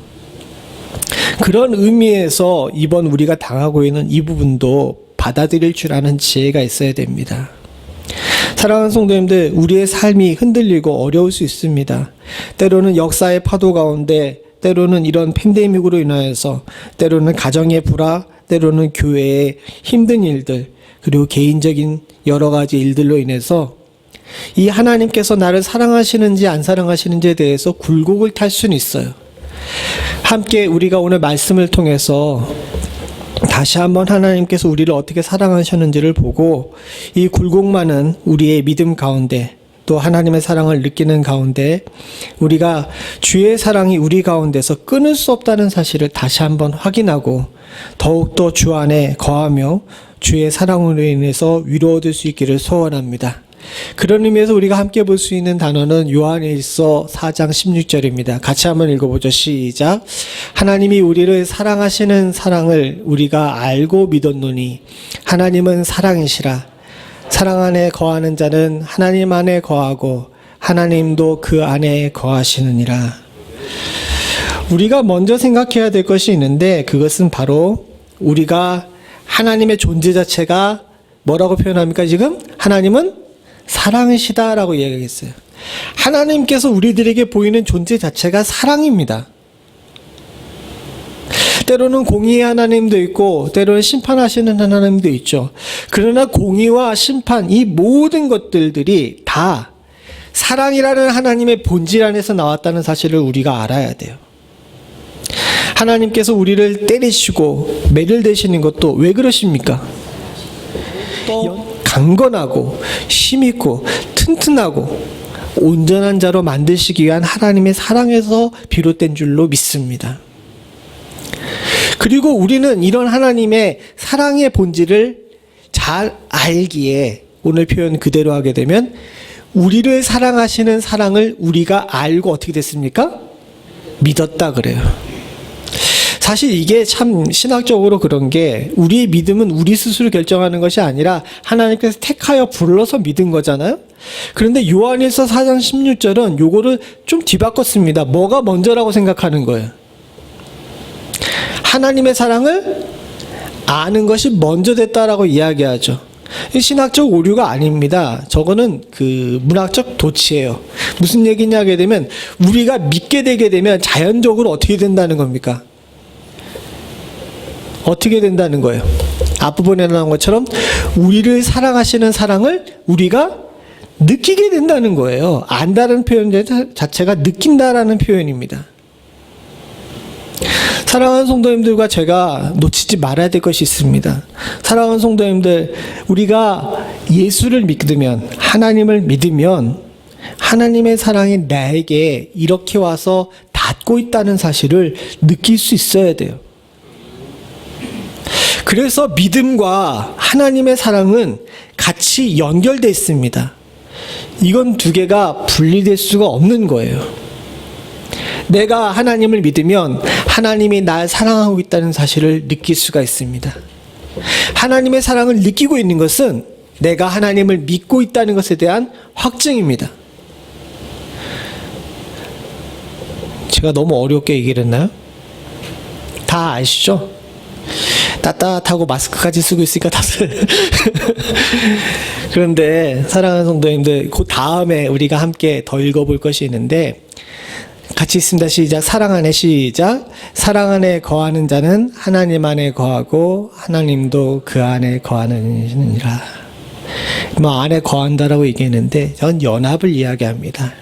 그런 의미에서 이번 우리가 당하고 있는 이 부분도 받아들일 줄 아는 지혜가 있어야 됩니다. 사랑하는 성도님들, 우리의 삶이 흔들리고 어려울 수 있습니다. 때로는 역사의 파도 가운데, 때로는 이런 팬데믹으로 인하여서, 때로는 가정의 불화, 때로는 교회의 힘든 일들, 그리고 개인적인 여러 가지 일들로 인해서 이 하나님께서 나를 사랑하시는지 안 사랑하시는지에 대해서 굴곡을 탈 수는 있어요. 함께 우리가 오늘 말씀을 통해서 다시 한번 하나님께서 우리를 어떻게 사랑하셨는지를 보고 이 굴곡 많은 우리의 믿음 가운데 또 하나님의 사랑을 느끼는 가운데 우리가 주의 사랑이 우리 가운데서 끊을 수 없다는 사실을 다시 한번 확인하고 더욱더 주 안에 거하며 주의 사랑으로 인해서 위로 얻을 수 있기를 소원합니다. 그런 의미에서 우리가 함께 볼 수 있는 단어는 요한일서 4장 16절입니다. 같이 한번 읽어보죠. 시작. 하나님이 우리를 사랑하시는 사랑을 우리가 알고 믿었노니 하나님은 사랑이시라. 사랑 안에 거하는 자는 하나님 안에 거하고 하나님도 그 안에 거하시느니라. 우리가 먼저 생각해야 될 것이 있는데 그것은 바로 우리가 하나님의 존재 자체가 뭐라고 표현합니까? 지금 하나님은 사랑이시다라고 이야기했어요. 하나님께서 우리들에게 보이는 존재 자체가 사랑입니다. 때로는 공의의 하나님도 있고 때로는 심판하시는 하나님도 있죠. 그러나 공의와 심판, 이 모든 것들이 다 사랑이라는 하나님의 본질 안에서 나왔다는 사실을 우리가 알아야 돼요. 하나님께서 우리를 때리시고 매를 대시는 것도 왜 그러십니까? 강건하고 힘있고 튼튼하고 온전한 자로 만드시기 위한 하나님의 사랑에서 비롯된 줄로 믿습니다. 그리고 우리는 이런 하나님의 사랑의 본질을 잘 알기에 오늘 표현 그대로 하게 되면 우리를 사랑하시는 사랑을 우리가 알고 어떻게 됐습니까? 믿었다 그래요. 사실 이게 참 신학적으로 그런 게 우리의 믿음은 우리 스스로 결정하는 것이 아니라 하나님께서 택하여 불러서 믿은 거잖아요. 그런데 요한일서 4장 16절은 요거를 좀 뒤바꿨습니다. 뭐가 먼저라고 생각하는 거예요? 하나님의 사랑을 아는 것이 먼저 됐다라고 이야기하죠. 신학적 오류가 아닙니다. 저거는 그 문학적 도치예요. 무슨 얘기냐 하게 되면 우리가 믿게 되게 되면 자연적으로 어떻게 된다는 겁니까? 어떻게 된다는 거예요? 앞부분에 나온 것처럼 우리를 사랑하시는 사랑을 우리가 느끼게 된다는 거예요. 안다는 표현 자체가 느낀다라는 표현입니다. 사랑하는 성도님들과 제가 놓치지 말아야 될 것이 있습니다. 사랑하는 성도님들, 우리가 예수를 믿으면, 하나님을 믿으면 하나님의 사랑이 나에게 이렇게 와서 닿고 있다는 사실을 느낄 수 있어야 돼요. 그래서 믿음과 하나님의 사랑은 같이 연결되어 있습니다. 이건 두 개가 분리될 수가 없는 거예요. 내가 하나님을 믿으면 하나님이 날 사랑하고 있다는 사실을 느낄 수가 있습니다. 하나님의 사랑을 느끼고 있는 것은 내가 하나님을 믿고 있다는 것에 대한 확증입니다. 제가 너무 어렵게 얘기를 했나요? 다 아시죠? 따뜻하고 마스크까지 쓰고 있으니까 다들 그런데 사랑하는 성도님들, 그 다음에 우리가 함께 더 읽어볼 것이 있는데 같이 있습니다. 시작. 사랑 안에 시작. 사랑 안에 거하는 자는 하나님 안에 거하고 하나님도 그 안에 거하느니라. 뭐 안에 거한다라고 얘기했는데 전 연합을 이야기합니다.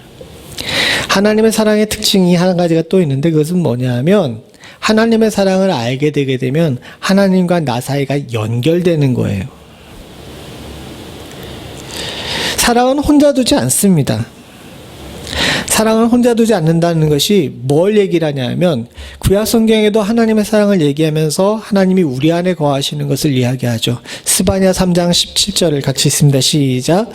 하나님의 사랑의 특징이 한 가지가 또 있는데 그것은 뭐냐 하면 하나님의 사랑을 알게 되게 되면 하나님과 나 사이가 연결되는 거예요. 사랑은 혼자 두지 않습니다. 사랑을 혼자 두지 않는다는 것이 뭘 얘기를 하냐면 구약 성경에도 하나님의 사랑을 얘기하면서 하나님이 우리 안에 거하시는 것을 이야기하죠. 스바냐 3장 17절을 같이 있습니다. 시작.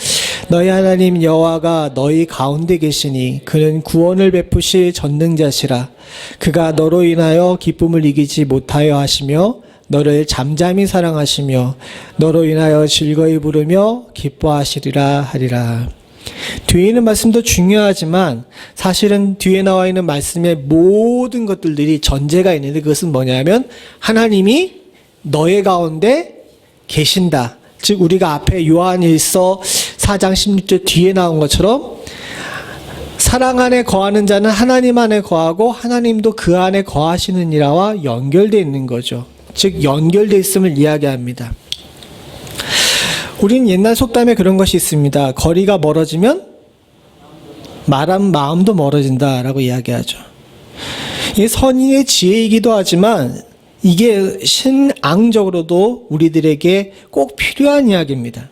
너희 하나님 여호와가 너희 가운데 계시니 그는 구원을 베푸실 전능자시라. 그가 너로 인하여 기쁨을 이기지 못하여 하시며 너를 잠잠히 사랑하시며 너로 인하여 즐거이 부르며 기뻐하시리라 하리라. 뒤에 있는 말씀도 중요하지만 사실은 뒤에 나와 있는 말씀의 모든 것들이 전제가 있는데 그것은 뭐냐면 하나님이 너의 가운데 계신다. 즉 우리가 앞에 요한일서 4장 16절 뒤에 나온 것처럼 사랑 안에 거하는 자는 하나님 안에 거하고 하나님도 그 안에 거하시느니라와 연결되어 있는 거죠. 즉 연결되어 있음을 이야기합니다. 우린 옛날 속담에 그런 것이 있습니다. 거리가 멀어지면 말하면 마음도 멀어진다라고 이야기하죠. 이게 선인의 지혜이기도 하지만 이게 신앙적으로도 우리들에게 꼭 필요한 이야기입니다.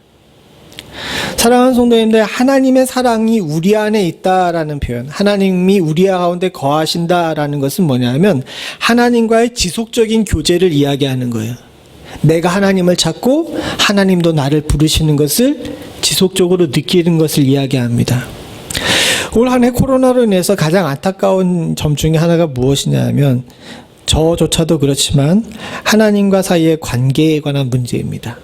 사랑하는 성도님들, 하나님의 사랑이 우리 안에 있다라는 표현, 하나님이 우리 가운데 거하신다라는 것은 뭐냐면 하나님과의 지속적인 교제를 이야기하는 거예요. 내가 하나님을 찾고 하나님도 나를 부르시는 것을 지속적으로 느끼는 것을 이야기합니다. 올 한 해 코로나로 인해서 가장 안타까운 점 중에 하나가 무엇이냐면 저조차도 그렇지만 하나님과 사이의 관계에 관한 문제입니다.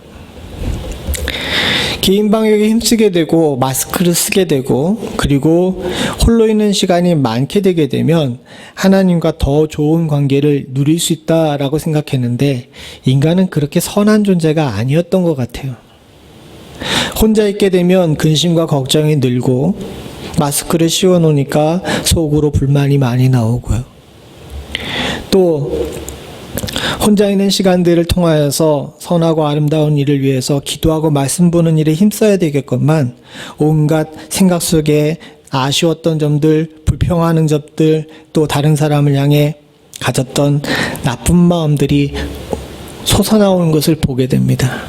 개인 방역에 힘쓰게 되고 마스크를 쓰게 되고 그리고 홀로 있는 시간이 많게 되게 되면 하나님과 더 좋은 관계를 누릴 수 있다라고 생각했는데 인간은 그렇게 선한 존재가 아니었던 것 같아요. 혼자 있게 되면 근심과 걱정이 늘고 마스크를 씌워 놓으니까 속으로 불만이 많이 나오고요. 또 혼자 있는 시간들을 통하여서 선하고 아름다운 일을 위해서 기도하고 말씀 보는 일에 힘써야 되겠건만 온갖 생각 속에 아쉬웠던 점들, 불평하는 점들, 또 다른 사람을 향해 가졌던 나쁜 마음들이 솟아나오는 것을 보게 됩니다.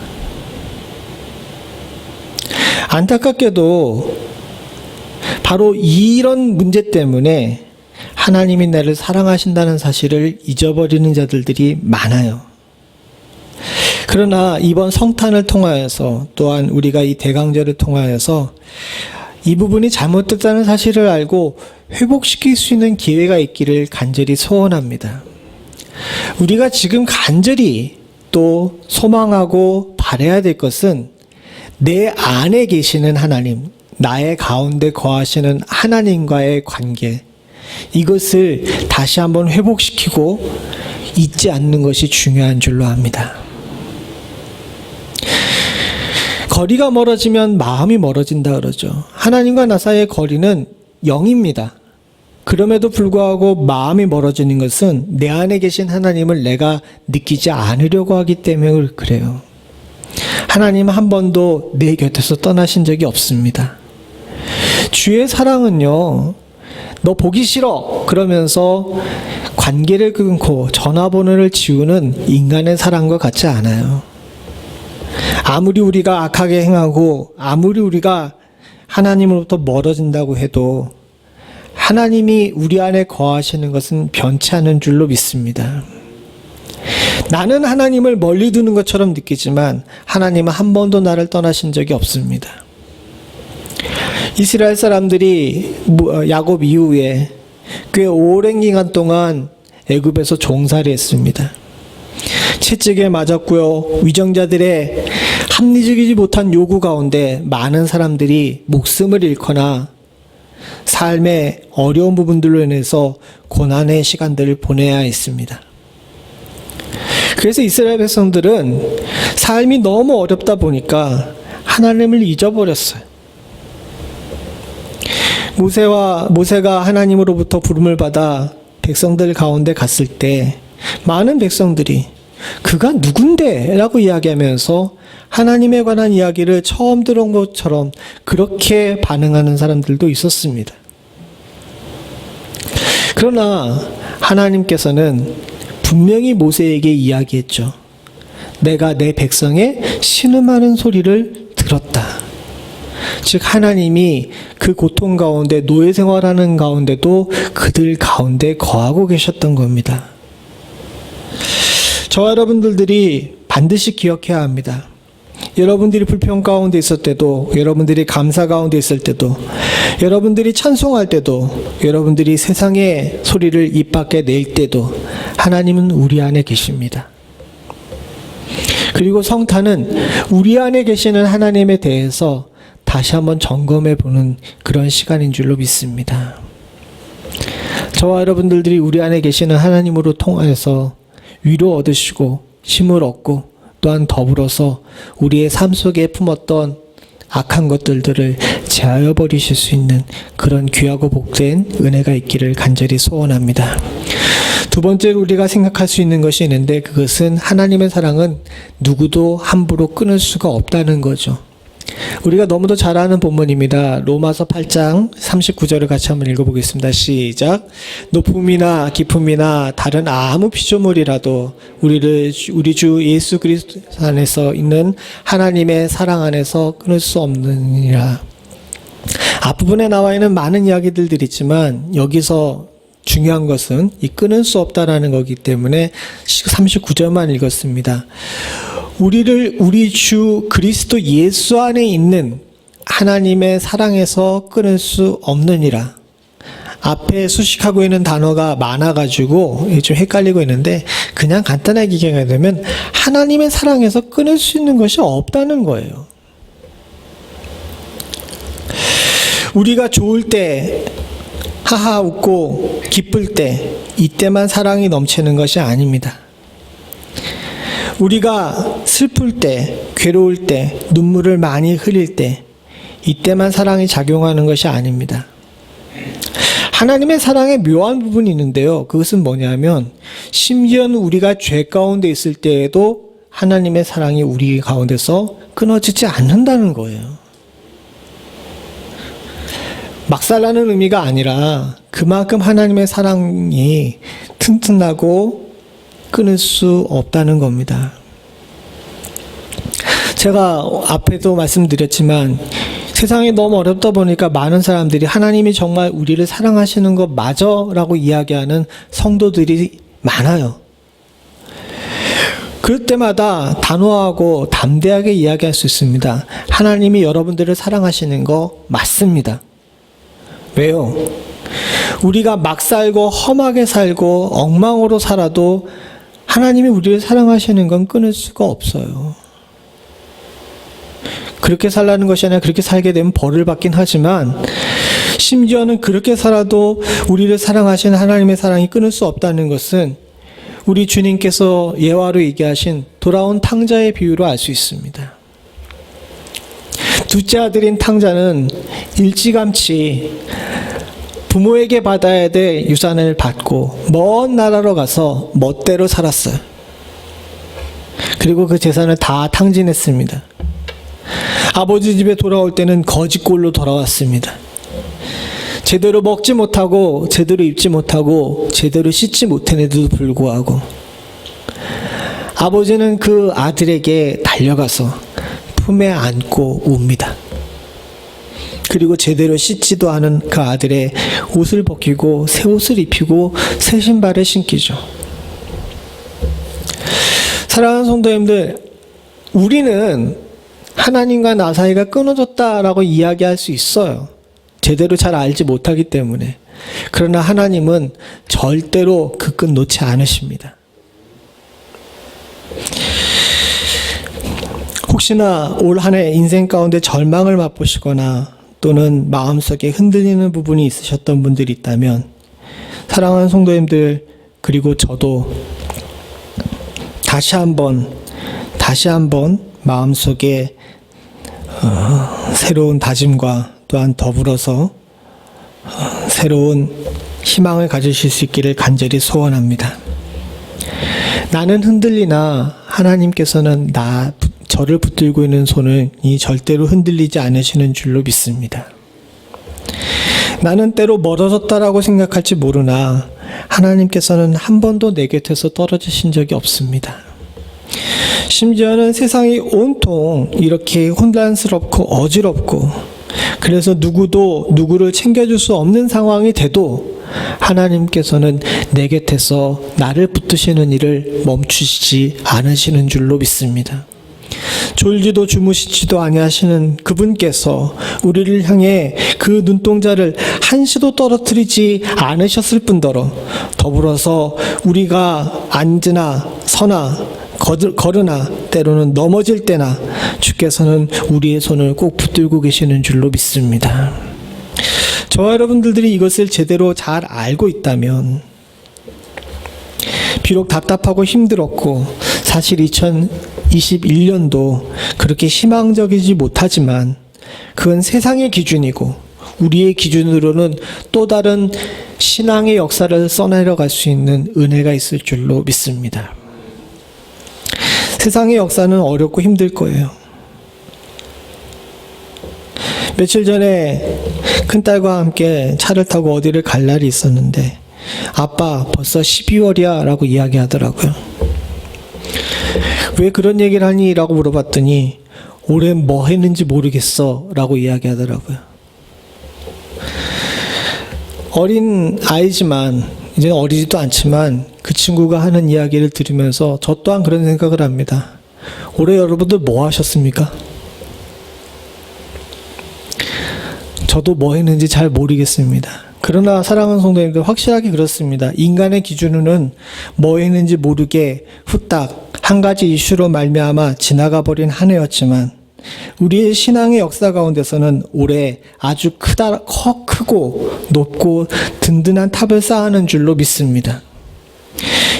안타깝게도 바로 이런 문제 때문에 하나님이 나를 사랑하신다는 사실을 잊어버리는 자들이 많아요. 그러나 이번 성탄을 통하여서 또한 우리가 이 대강절을 통하여서 이 부분이 잘못됐다는 사실을 알고 회복시킬 수 있는 기회가 있기를 간절히 소원합니다. 우리가 지금 간절히 또 소망하고 바라야 될 것은 내 안에 계시는 하나님, 나의 가운데 거하시는 하나님과의 관계, 이것을 다시 한번 회복시키고 잊지 않는 것이 중요한 줄로 압니다. 거리가 멀어지면 마음이 멀어진다 그러죠. 하나님과 나 사이의 거리는 0입니다. 그럼에도 불구하고 마음이 멀어지는 것은 내 안에 계신 하나님을 내가 느끼지 않으려고 하기 때문에 그래요. 하나님은 한 번도 내 곁에서 떠나신 적이 없습니다. 주의 사랑은요, 너 보기 싫어 그러면서 관계를 끊고 전화번호를 지우는 인간의 사랑과 같지 않아요. 아무리 우리가 악하게 행하고 아무리 우리가 하나님으로부터 멀어진다고 해도 하나님이 우리 안에 거하시는 것은 변치 않은 줄로 믿습니다. 나는 하나님을 멀리 두는 것처럼 느끼지만 하나님은 한 번도 나를 떠나신 적이 없습니다. 이스라엘 사람들이 야곱 이후에 꽤 오랜 기간 동안 애굽에서 종살이 했습니다. 채찍에 맞았고요. 위정자들의 합리적이지 못한 요구 가운데 많은 사람들이 목숨을 잃거나 삶의 어려운 부분들로 인해서 고난의 시간들을 보내야 했습니다. 그래서 이스라엘 백성들은 삶이 너무 어렵다 보니까 하나님을 잊어버렸어요. 모세가 하나님으로부터 부름을 받아 백성들 가운데 갔을 때 많은 백성들이 그가 누군데? 라고 이야기하면서 하나님에 관한 이야기를 처음 들은 것처럼 그렇게 반응하는 사람들도 있었습니다. 그러나 하나님께서는 분명히 모세에게 이야기했죠. 내가 내 백성의 신음하는 소리를 들었다. 즉 하나님이 그 고통 가운데 노예 생활하는 가운데도 그들 가운데 거하고 계셨던 겁니다. 저와 여러분들이 반드시 기억해야 합니다. 여러분들이 불평 가운데 있을 때도, 여러분들이 감사 가운데 있을 때도, 여러분들이 찬송할 때도, 여러분들이 세상의 소리를 입 밖에 낼 때도 하나님은 우리 안에 계십니다. 그리고 성탄은 우리 안에 계시는 하나님에 대해서 다시 한번 점검해 보는 그런 시간인 줄로 믿습니다. 저와 여러분들이 우리 안에 계시는 하나님으로 통하여서 위로 얻으시고 힘을 얻고 또한 더불어서 우리의 삶 속에 품었던 악한 것들을 제하여 버리실 수 있는 그런 귀하고 복된 은혜가 있기를 간절히 소원합니다. 두 번째로 우리가 생각할 수 있는 것이 있는데 그것은 하나님의 사랑은 누구도 함부로 끊을 수가 없다는 거죠. 우리가 너무도 잘 아는 본문입니다. 로마서 8장 39절을 같이 한번 읽어보겠습니다. 시작. 높음이나 깊음이나 다른 아무 피조물이라도 우리 주 예수 그리스도 안에서 있는 하나님의 사랑 안에서 끊을 수 없느니라. 앞부분에 나와 있는 많은 이야기들이 있지만 여기서 중요한 것은 이 끊을 수 없다라는 거기 때문에 39절만 읽었습니다. 우리 주 그리스도 예수 안에 있는 하나님의 사랑에서 끊을 수 없느니라. 앞에 수식하고 있는 단어가 많아가지고 좀 헷갈리고 있는데 그냥 간단하게 얘기하면 하나님의 사랑에서 끊을 수 있는 것이 없다는 거예요. 우리가 좋을 때 하하 웃고 기쁠 때 이때만 사랑이 넘치는 것이 아닙니다. 우리가 슬플 때, 괴로울 때, 눈물을 많이 흘릴 때 이때만 사랑이 작용하는 것이 아닙니다. 하나님의 사랑에 묘한 부분이 있는데요. 그것은 뭐냐면 심지어는 우리가 죄 가운데 있을 때에도 하나님의 사랑이 우리 가운데서 끊어지지 않는다는 거예요. 막살라는 의미가 아니라 그만큼 하나님의 사랑이 튼튼하고 끊을 수 없다는 겁니다. 제가 앞에도 말씀드렸지만 세상이 너무 어렵다 보니까 많은 사람들이 하나님이 정말 우리를 사랑하시는 것 맞아? 라고 이야기하는 성도들이 많아요. 그럴 때마다 단호하고 담대하게 이야기할 수 있습니다. 하나님이 여러분들을 사랑하시는 거 맞습니다. 왜요? 우리가 막 살고 험하게 살고 엉망으로 살아도 하나님이 우리를 사랑하시는 건 끊을 수가 없어요. 그렇게 살라는 것이 아니라 그렇게 살게 되면 벌을 받긴 하지만 심지어는 그렇게 살아도 우리를 사랑하시는 하나님의 사랑이 끊을 수 없다는 것은 우리 주님께서 예화로 얘기하신 돌아온 탕자의 비유로 알 수 있습니다. 둘째 아들인 탕자는 일찌감치 부모에게 받아야 될 유산을 받고 먼 나라로 가서 멋대로 살았어요. 그리고 그 재산을 다 탕진했습니다. 아버지 집에 돌아올 때는 거지꼴로 돌아왔습니다. 제대로 먹지 못하고 제대로 입지 못하고 제대로 씻지 못했는데도 불구하고 아버지는 그 아들에게 달려가서 품에 안고 웁니다. 그리고 제대로 씻지도 않은 그 아들의 옷을 벗기고 새 옷을 입히고 새 신발을 신기죠. 사랑하는 성도님들, 우리는 하나님과 나 사이가 끊어졌다라고 이야기할 수 있어요. 제대로 잘 알지 못하기 때문에. 그러나 하나님은 절대로 그 끈 놓지 않으십니다. 혹시나 올 한 해 인생 가운데 절망을 맛보시거나 또는 마음속에 흔들리는 부분이 있으셨던 분들이 있다면, 사랑하는 성도님들, 그리고 저도 다시 한번 마음속에 새로운 다짐과 또한 더불어서 새로운 희망을 가지실 수 있기를 간절히 소원합니다. 나는 흔들리나 하나님께서는 저를 붙들고 있는 손을 절대로 흔들리지 않으시는 줄로 믿습니다. 나는 때로 멀어졌다라고 생각할지 모르나 하나님께서는 한 번도 내 곁에서 떨어지신 적이 없습니다. 심지어는 세상이 온통 이렇게 혼란스럽고 어지럽고 그래서 누구도 누구를 챙겨줄 수 없는 상황이 돼도 하나님께서는 내 곁에서 나를 붙드시는 일을 멈추시지 않으시는 줄로 믿습니다. 졸지도 주무시지도 아니하시는 그분께서 우리를 향해 그 눈동자를 한시도 떨어뜨리지 않으셨을 뿐더러 더불어서 우리가 앉으나 서나 걸으나 때로는 넘어질 때나 주께서는 우리의 손을 꼭 붙들고 계시는 줄로 믿습니다. 저와 여러분들이 이것을 제대로 잘 알고 있다면, 비록 답답하고 힘들었고 사실 2021년도 그렇게 희망적이지 못하지만 그건 세상의 기준이고 우리의 기준으로는 또 다른 신앙의 역사를 써내려갈 수 있는 은혜가 있을 줄로 믿습니다. 세상의 역사는 어렵고 힘들 거예요. 며칠 전에 큰딸과 함께 차를 타고 어디를 갈 날이 있었는데, 아빠 벌써 12월이야 라고 이야기하더라고요. 왜 그런 얘기를 하니? 라고 물어봤더니 올해 뭐 했는지 모르겠어 라고 이야기하더라고요. 어린 아이지만, 이제 어리지도 않지만 그 친구가 하는 이야기를 들으면서 저 또한 그런 생각을 합니다. 올해 여러분들 뭐 하셨습니까? 저도 뭐 했는지 잘 모르겠습니다. 그러나 사랑하는 성도님들, 확실하게 그렇습니다. 인간의 기준으로는 뭐 했는지 모르게 후딱 한 가지 이슈로 말미암아 지나가 버린 한 해였지만, 우리의 신앙의 역사 가운데서는 올해 아주 크고 높고 든든한 탑을 쌓아는 줄로 믿습니다.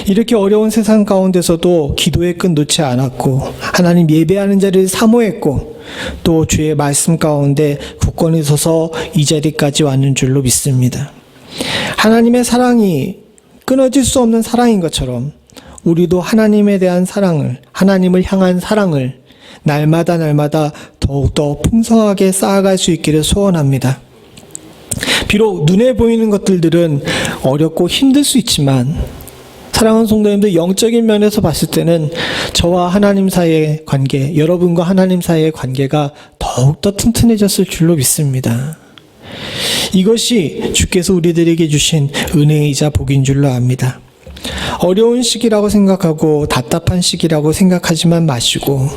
이렇게 어려운 세상 가운데서도 기도의 끈 놓지 않았고 하나님 예배하는 자리를 사모했고 또 주의 말씀 가운데 굳건히 서서 이 자리까지 왔는 줄로 믿습니다. 하나님의 사랑이 끊어질 수 없는 사랑인 것처럼 우리도 하나님에 대한 사랑을, 하나님을 향한 사랑을 날마다 더욱더 풍성하게 쌓아갈 수 있기를 소원합니다. 비록 눈에 보이는 것들은 어렵고 힘들 수 있지만, 사랑하는 성도님들, 영적인 면에서 봤을 때는 저와 하나님 사이의 관계, 여러분과 하나님 사이의 관계가 더욱더 튼튼해졌을 줄로 믿습니다. 이것이 주께서 우리들에게 주신 은혜이자 복인 줄로 압니다. 어려운 시기라고 생각하고 답답한 시기라고 생각하지만 마시고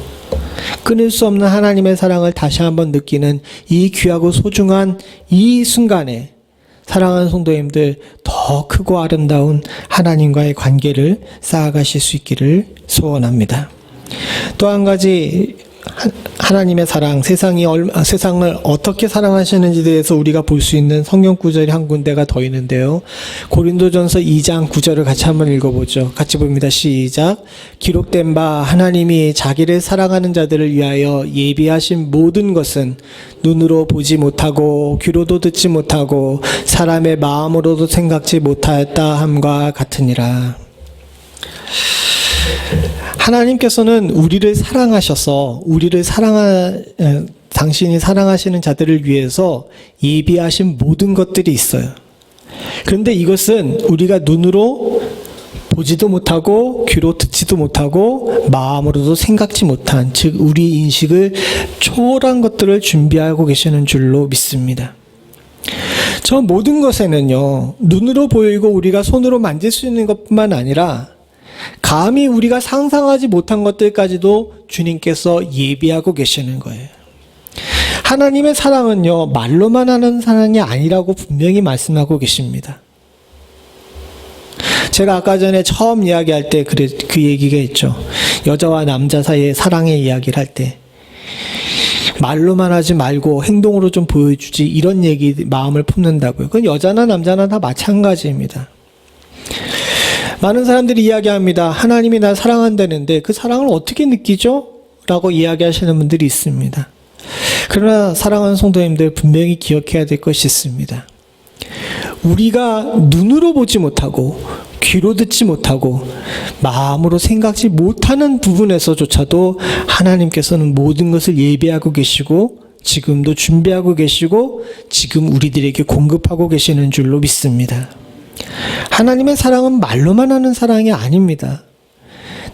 끊을 수 없는 하나님의 사랑을 다시 한번 느끼는 이 귀하고 소중한 이 순간에 사랑하는 성도님들, 더 크고 아름다운 하나님과의 관계를 쌓아가실 수 있기를 소원합니다. 또 한 가지 하나님의 사랑, 세상을 어떻게 사랑하시는지에 대해서 우리가 볼 수 있는 성경 구절이 한 군데가 더 있는데요. 고린도전서 2장 9절을 같이 한번 읽어보죠. 같이 봅니다. 시작. 기록된 바 하나님이 자기를 사랑하는 자들을 위하여 예비하신 모든 것은 눈으로 보지 못하고 귀로도 듣지 못하고 사람의 마음으로도 생각지 못하였다 함과 같으니라. 하나님께서는 우리를 사랑하셔서 당신이 사랑하시는 자들을 위해서 예비하신 모든 것들이 있어요. 그런데 이것은 우리가 눈으로 보지도 못하고 귀로 듣지도 못하고 마음으로도 생각지 못한, 즉 우리 인식을 초월한 것들을 준비하고 계시는 줄로 믿습니다. 저 모든 것에는요, 눈으로 보이고 우리가 손으로 만질 수 있는 것뿐만 아니라 감히 우리가 상상하지 못한 것들까지도 주님께서 예비하고 계시는 거예요. 하나님의 사랑은요, 말로만 하는 사랑이 아니라고 분명히 말씀하고 계십니다. 제가 아까 전에 처음 이야기할 때 그 얘기가 있죠. 여자와 남자 사이의 사랑의 이야기를 할 때 말로만 하지 말고 행동으로 좀 보여주지, 이런 얘기 마음을 품는다고요. 그건 여자나 남자나 다 마찬가지입니다. 많은 사람들이 이야기합니다. 하나님이 날 사랑한다는데 그 사랑을 어떻게 느끼죠? 라고 이야기하시는 분들이 있습니다. 그러나 사랑하는 성도님들, 분명히 기억해야 될 것이 있습니다. 우리가 눈으로 보지 못하고 귀로 듣지 못하고 마음으로 생각지 못하는 부분에서조차도 하나님께서는 모든 것을 예비하고 계시고 지금도 준비하고 계시고 지금 우리들에게 공급하고 계시는 줄로 믿습니다. 하나님의 사랑은 말로만 하는 사랑이 아닙니다.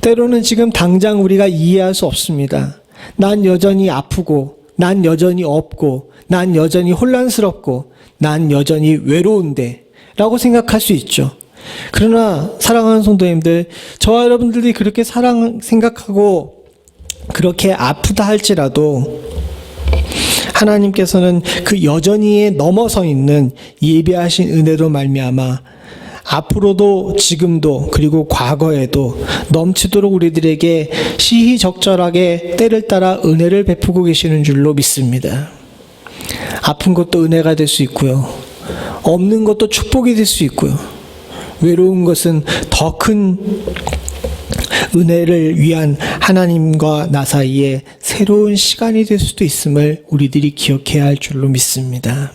때로는 지금 당장 우리가 이해할 수 없습니다. 난 여전히 아프고, 난 여전히 없고, 난 여전히 혼란스럽고, 난 여전히 외로운데 라고 생각할 수 있죠. 그러나 사랑하는 성도님들, 저와 여러분들이 그렇게 생각하고 그렇게 아프다 할지라도 하나님께서는 그 여전히에 넘어서 있는 예비하신 은혜로 말미암아 앞으로도 지금도 그리고 과거에도 넘치도록 우리들에게 시의적절하게 때를 따라 은혜를 베푸고 계시는 줄로 믿습니다. 아픈 것도 은혜가 될 수 있고요. 없는 것도 축복이 될 수 있고요. 외로운 것은 더 큰 은혜를 위한 하나님과 나 사이에 새로운 시간이 될 수도 있음을 우리들이 기억해야 할 줄로 믿습니다.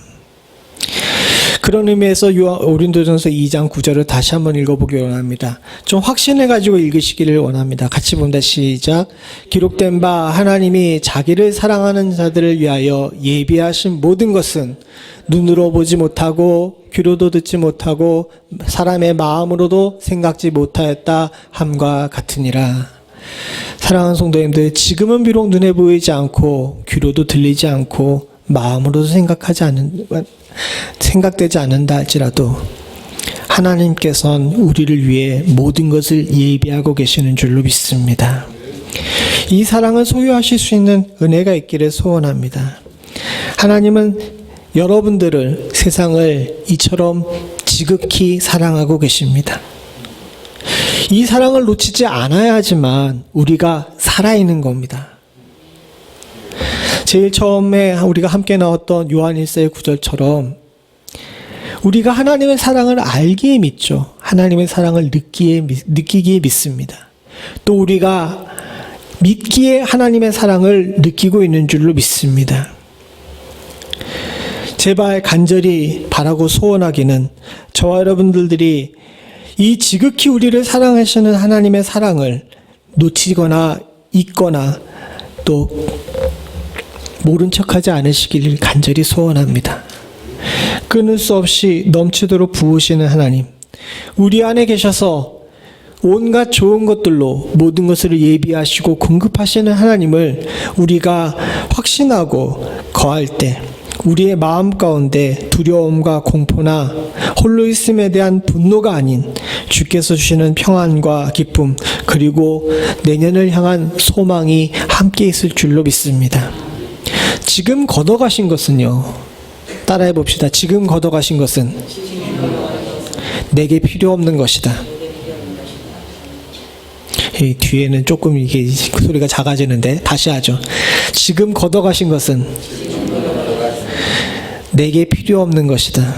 그런 의미에서 고린도전서 2장 9절을 다시 한번 읽어보기 원합니다. 좀 확신해가지고 읽으시기를 원합니다. 같이 봅니다. 시작. 기록된 바 하나님이 자기를 사랑하는 자들을 위하여 예비하신 모든 것은 눈으로 보지 못하고 귀로도 듣지 못하고 사람의 마음으로도 생각지 못하였다 함과 같으니라. 사랑하는 성도님들, 지금은 비록 눈에 보이지 않고 귀로도 들리지 않고 마음으로도 생각되지 않는다 할지라도 하나님께서는 우리를 위해 모든 것을 예비하고 계시는 줄로 믿습니다. 이 사랑을 소유하실 수 있는 은혜가 있기를 소원합니다. 하나님은 여러분들을, 세상을 이처럼 지극히 사랑하고 계십니다. 이 사랑을 놓치지 않아야 하지만 우리가 살아있는 겁니다. 제일 처음에 우리가 함께 나왔던 요한 1서의 9절처럼 우리가 하나님의 사랑을 알기에 믿죠. 하나님의 사랑을 느끼기에 믿습니다. 또 우리가 믿기에 하나님의 사랑을 느끼고 있는 줄로 믿습니다. 제발 간절히 바라고 소원하기는 저와 여러분들이 이 지극히 우리를 사랑하시는 하나님의 사랑을 놓치거나 잊거나 또 모른 척하지 않으시기를 간절히 소원합니다. 끊을 수 없이 넘치도록 부으시는 하나님, 우리 안에 계셔서 온갖 좋은 것들로 모든 것을 예비하시고 공급하시는 하나님을 우리가 확신하고 거할 때 우리의 마음 가운데 두려움과 공포나 홀로 있음에 대한 분노가 아닌 주께서 주시는 평안과 기쁨 그리고 내년을 향한 소망이 함께 있을 줄로 믿습니다. 지금 걷어가신 것은요, 따라해 봅시다. 지금 걷어가신 것은 내게 필요 없는 것이다. 이 뒤에는 조금 이게 소리가 작아지는데 다시 하죠. 지금 걷어가신 것은 내게 필요 없는 것이다.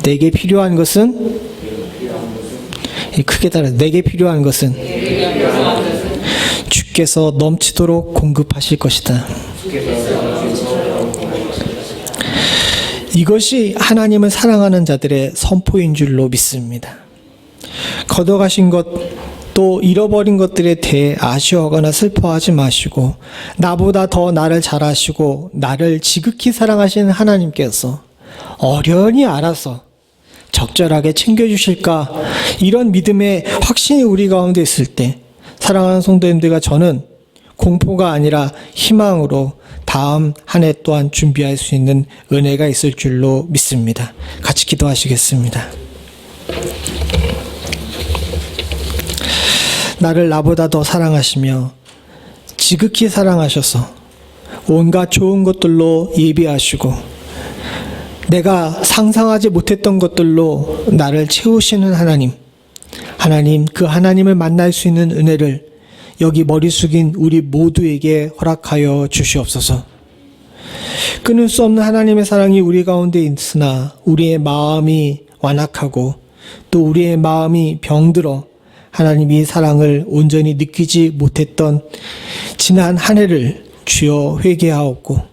내게 필요한 것은 크게 따라 내게 필요한 것은 주께서 넘치도록 공급하실 것이다. 이것이 하나님을 사랑하는 자들의 선포인 줄로 믿습니다. 걷어가신 것, 또 잃어버린 것들에 대해 아쉬워하거나 슬퍼하지 마시고 나보다 더 나를 잘 아시고 나를 지극히 사랑하시는 하나님께서 어련히 알아서 적절하게 챙겨주실까, 이런 믿음의 확신이 우리 가운데 있을 때 사랑하는 성도님들과 저는 공포가 아니라 희망으로 다음 한 해 또한 준비할 수 있는 은혜가 있을 줄로 믿습니다. 같이 기도하시겠습니다. 나를 나보다 더 사랑하시며 지극히 사랑하셔서 온갖 좋은 것들로 예비하시고 내가 상상하지 못했던 것들로 나를 채우시는 하나님, 그 하나님을 만날 수 있는 은혜를 여기 머리 숙인 우리 모두에게 허락하여 주시옵소서. 끊을 수 없는 하나님의 사랑이 우리 가운데 있으나 우리의 마음이 완악하고 또 우리의 마음이 병들어 하나님이 사랑을 온전히 느끼지 못했던 지난 한 해를 주여 회개하옵고,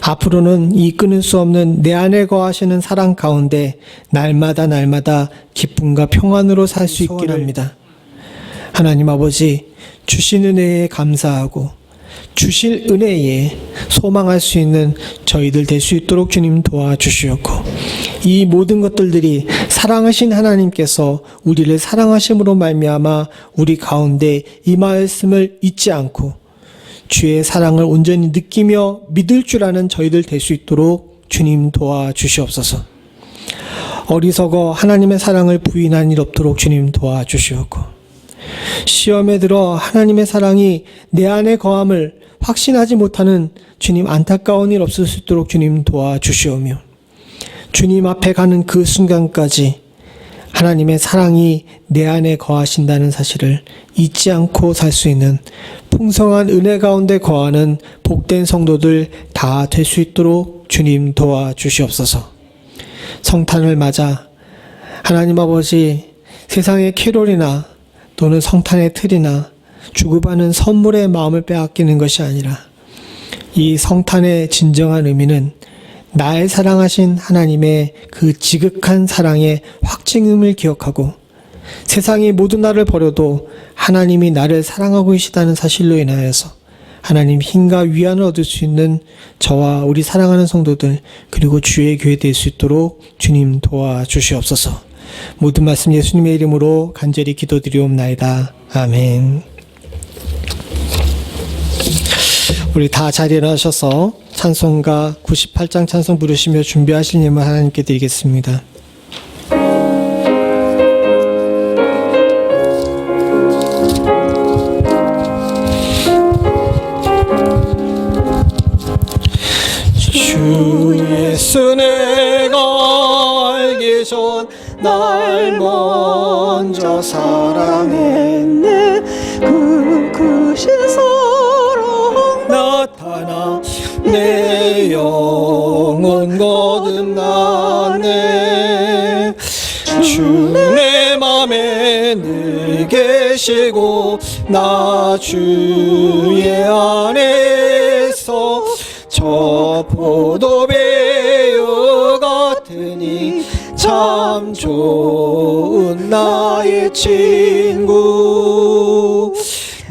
앞으로는 이 끊을 수 없는 내 안에 거하시는 사랑 가운데 날마다 기쁨과 평안으로 살 수 있기를 합니다. 하나님 아버지, 주신 은혜에 감사하고 주실 은혜에 소망할 수 있는 저희들 될 수 있도록 주님 도와주시옵고, 이 모든 것들이 사랑하신 하나님께서 우리를 사랑하심으로 말미암아 우리 가운데 이 말씀을 잊지 않고 주의 사랑을 온전히 느끼며 믿을 줄 아는 저희들 될 수 있도록 주님 도와주시옵소서. 어리석어 하나님의 사랑을 부인한 일 없도록 주님 도와주시옵고, 시험에 들어 하나님의 사랑이 내 안에 거함을 확신하지 못하는 주님 안타까운 일 없을 수 있도록 주님 도와주시오며, 주님 앞에 가는 그 순간까지 하나님의 사랑이 내 안에 거하신다는 사실을 잊지 않고 살 수 있는 풍성한 은혜 가운데 거하는 복된 성도들 다 될 수 있도록 주님 도와주시옵소서. 성탄을 맞아 하나님 아버지, 세상의 캐롤이나 또는 성탄의 틀이나 주고받는 선물의 마음을 빼앗기는 것이 아니라 이 성탄의 진정한 의미는 나의 사랑하신 하나님의 그 지극한 사랑의 확증임을 기억하고 세상이 모든 나를 버려도 하나님이 나를 사랑하고 계시다는 사실로 인하여서 하나님 힘과 위안을 얻을 수 있는 저와 우리 사랑하는 성도들 그리고 주의 교회 될 수 있도록 주님 도와주시옵소서. 모든 말씀 예수님의 이름으로 간절히 기도드리옵나이다. 아멘. 우리 다 자리에 일어나셔서 찬송가 98장 찬송 부르시며 준비하실 예물 하나님께 드리겠습니다. 주 예수 내가 알기 전 날 먼저 사랑했네. 그 크신 사랑 나타나 내 영혼 거듭나네. 주 내 맘에 늘 계시고 나 주의 안에서 저 포도배유 같으니 참 좋은 나의 친구.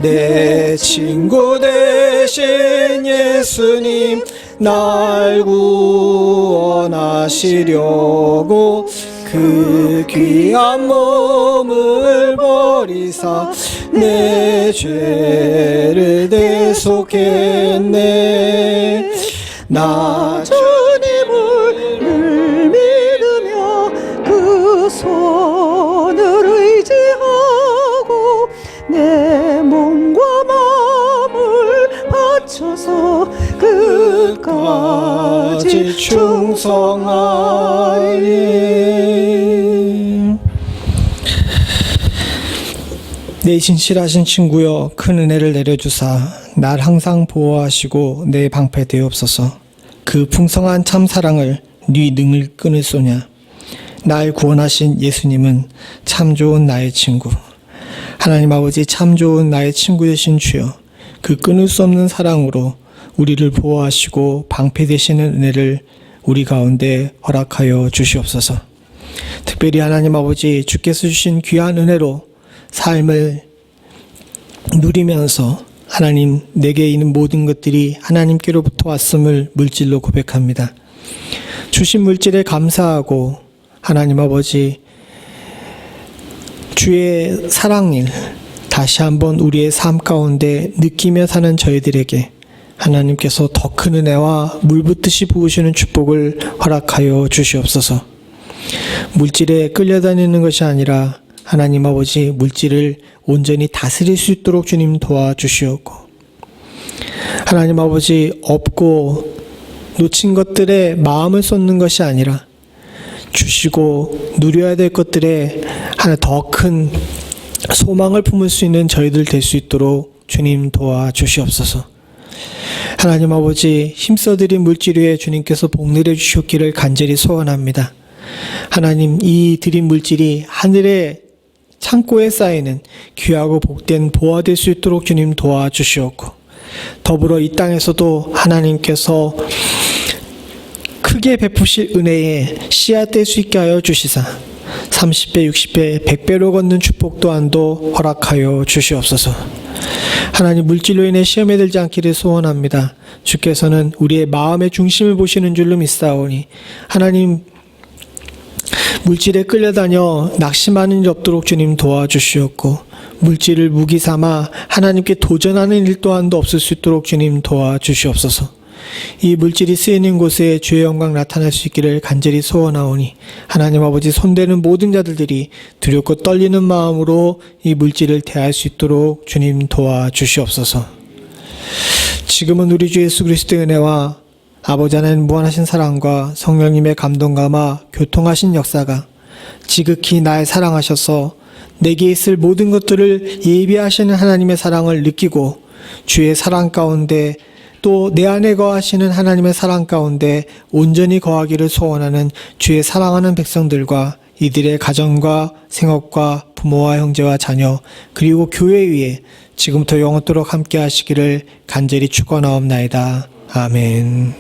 내 친구 되신 예수님 날 구원하시려고 그 귀한 몸을 버리사 내 죄를 대속했네. 나 주님을 늘 믿으며 그 손을 의지하고 내 몸과 마음을 바쳐서 끝까지 충성하리. 내 내 진실하신 친구여, 큰 은혜를 내려주사 날 항상 보호하시고 내 방패 되옵소서. 그 풍성한 참 사랑을 네 능을 끊을 쏘냐. 날 구원하신 예수님은 참 좋은 나의 친구. 하나님 아버지, 참 좋은 나의 친구 되신 주여, 그 끊을 수 없는 사랑으로 우리를 보호하시고 방패 되시는 은혜를 우리 가운데 허락하여 주시옵소서. 특별히 하나님 아버지, 주께서 주신 귀한 은혜로 삶을 누리면서 하나님, 내게 있는 모든 것들이 하나님께로부터 왔음을 물질로 고백합니다. 주신 물질에 감사하고 하나님 아버지, 주의 사랑일 다시 한번 우리의 삶 가운데 느끼며 사는 저희들에게 하나님께서 더 큰 은혜와 물붓듯이 부으시는 축복을 허락하여 주시옵소서. 물질에 끌려다니는 것이 아니라 하나님 아버지, 물질을 온전히 다스릴 수 있도록 주님 도와주시옵고, 하나님 아버지, 없고 놓친 것들에 마음을 쏟는 것이 아니라 주시고 누려야 될 것들에 하나 더 큰 소망을 품을 수 있는 저희들 될 수 있도록 주님 도와주시옵소서. 하나님 아버지, 힘써드린 물질 위에 주님께서 복 내려주셨기를 간절히 소원합니다. 하나님, 이 드린 물질이 하늘의 창고에 쌓이는 귀하고 복된 보화 될 수 있도록 주님 도와주시옵고, 더불어 이 땅에서도 하나님께서 크게 베푸실 은혜에 씨앗 될 수 있게 하여 주시사 30배, 60배, 100배로 걷는 축복 또한도 허락하여 주시옵소서. 하나님, 물질로 인해 시험에 들지 않기를 소원합니다. 주께서는 우리의 마음의 중심을 보시는 줄로 믿사오니 하나님, 물질에 끌려다녀 낙심하는 일 없도록 주님 도와주시옵고, 물질을 무기 삼아 하나님께 도전하는 일 또한도 없을 수 있도록 주님 도와주시옵소서. 이 물질이 쓰이는 곳에 주의 영광 나타날 수 있기를 간절히 소원하오니 하나님 아버지, 손대는 모든 자들이 두렵고 떨리는 마음으로 이 물질을 대할 수 있도록 주님 도와주시옵소서. 지금은 우리 주 예수 그리스도의 은혜와 아버지 하나님 무한하신 사랑과 성령님의 감동감화 교통하신 역사가 지극히 날 사랑하셔서 내게 있을 모든 것들을 예비하시는 하나님의 사랑을 느끼고 주의 사랑 가운데 또 내 안에 거하시는 하나님의 사랑 가운데 온전히 거하기를 소원하는 주의 사랑하는 백성들과 이들의 가정과 생업과 부모와 형제와 자녀 그리고 교회 위에 지금부터 영원토록 함께 하시기를 간절히 축원하옵나이다. 아멘.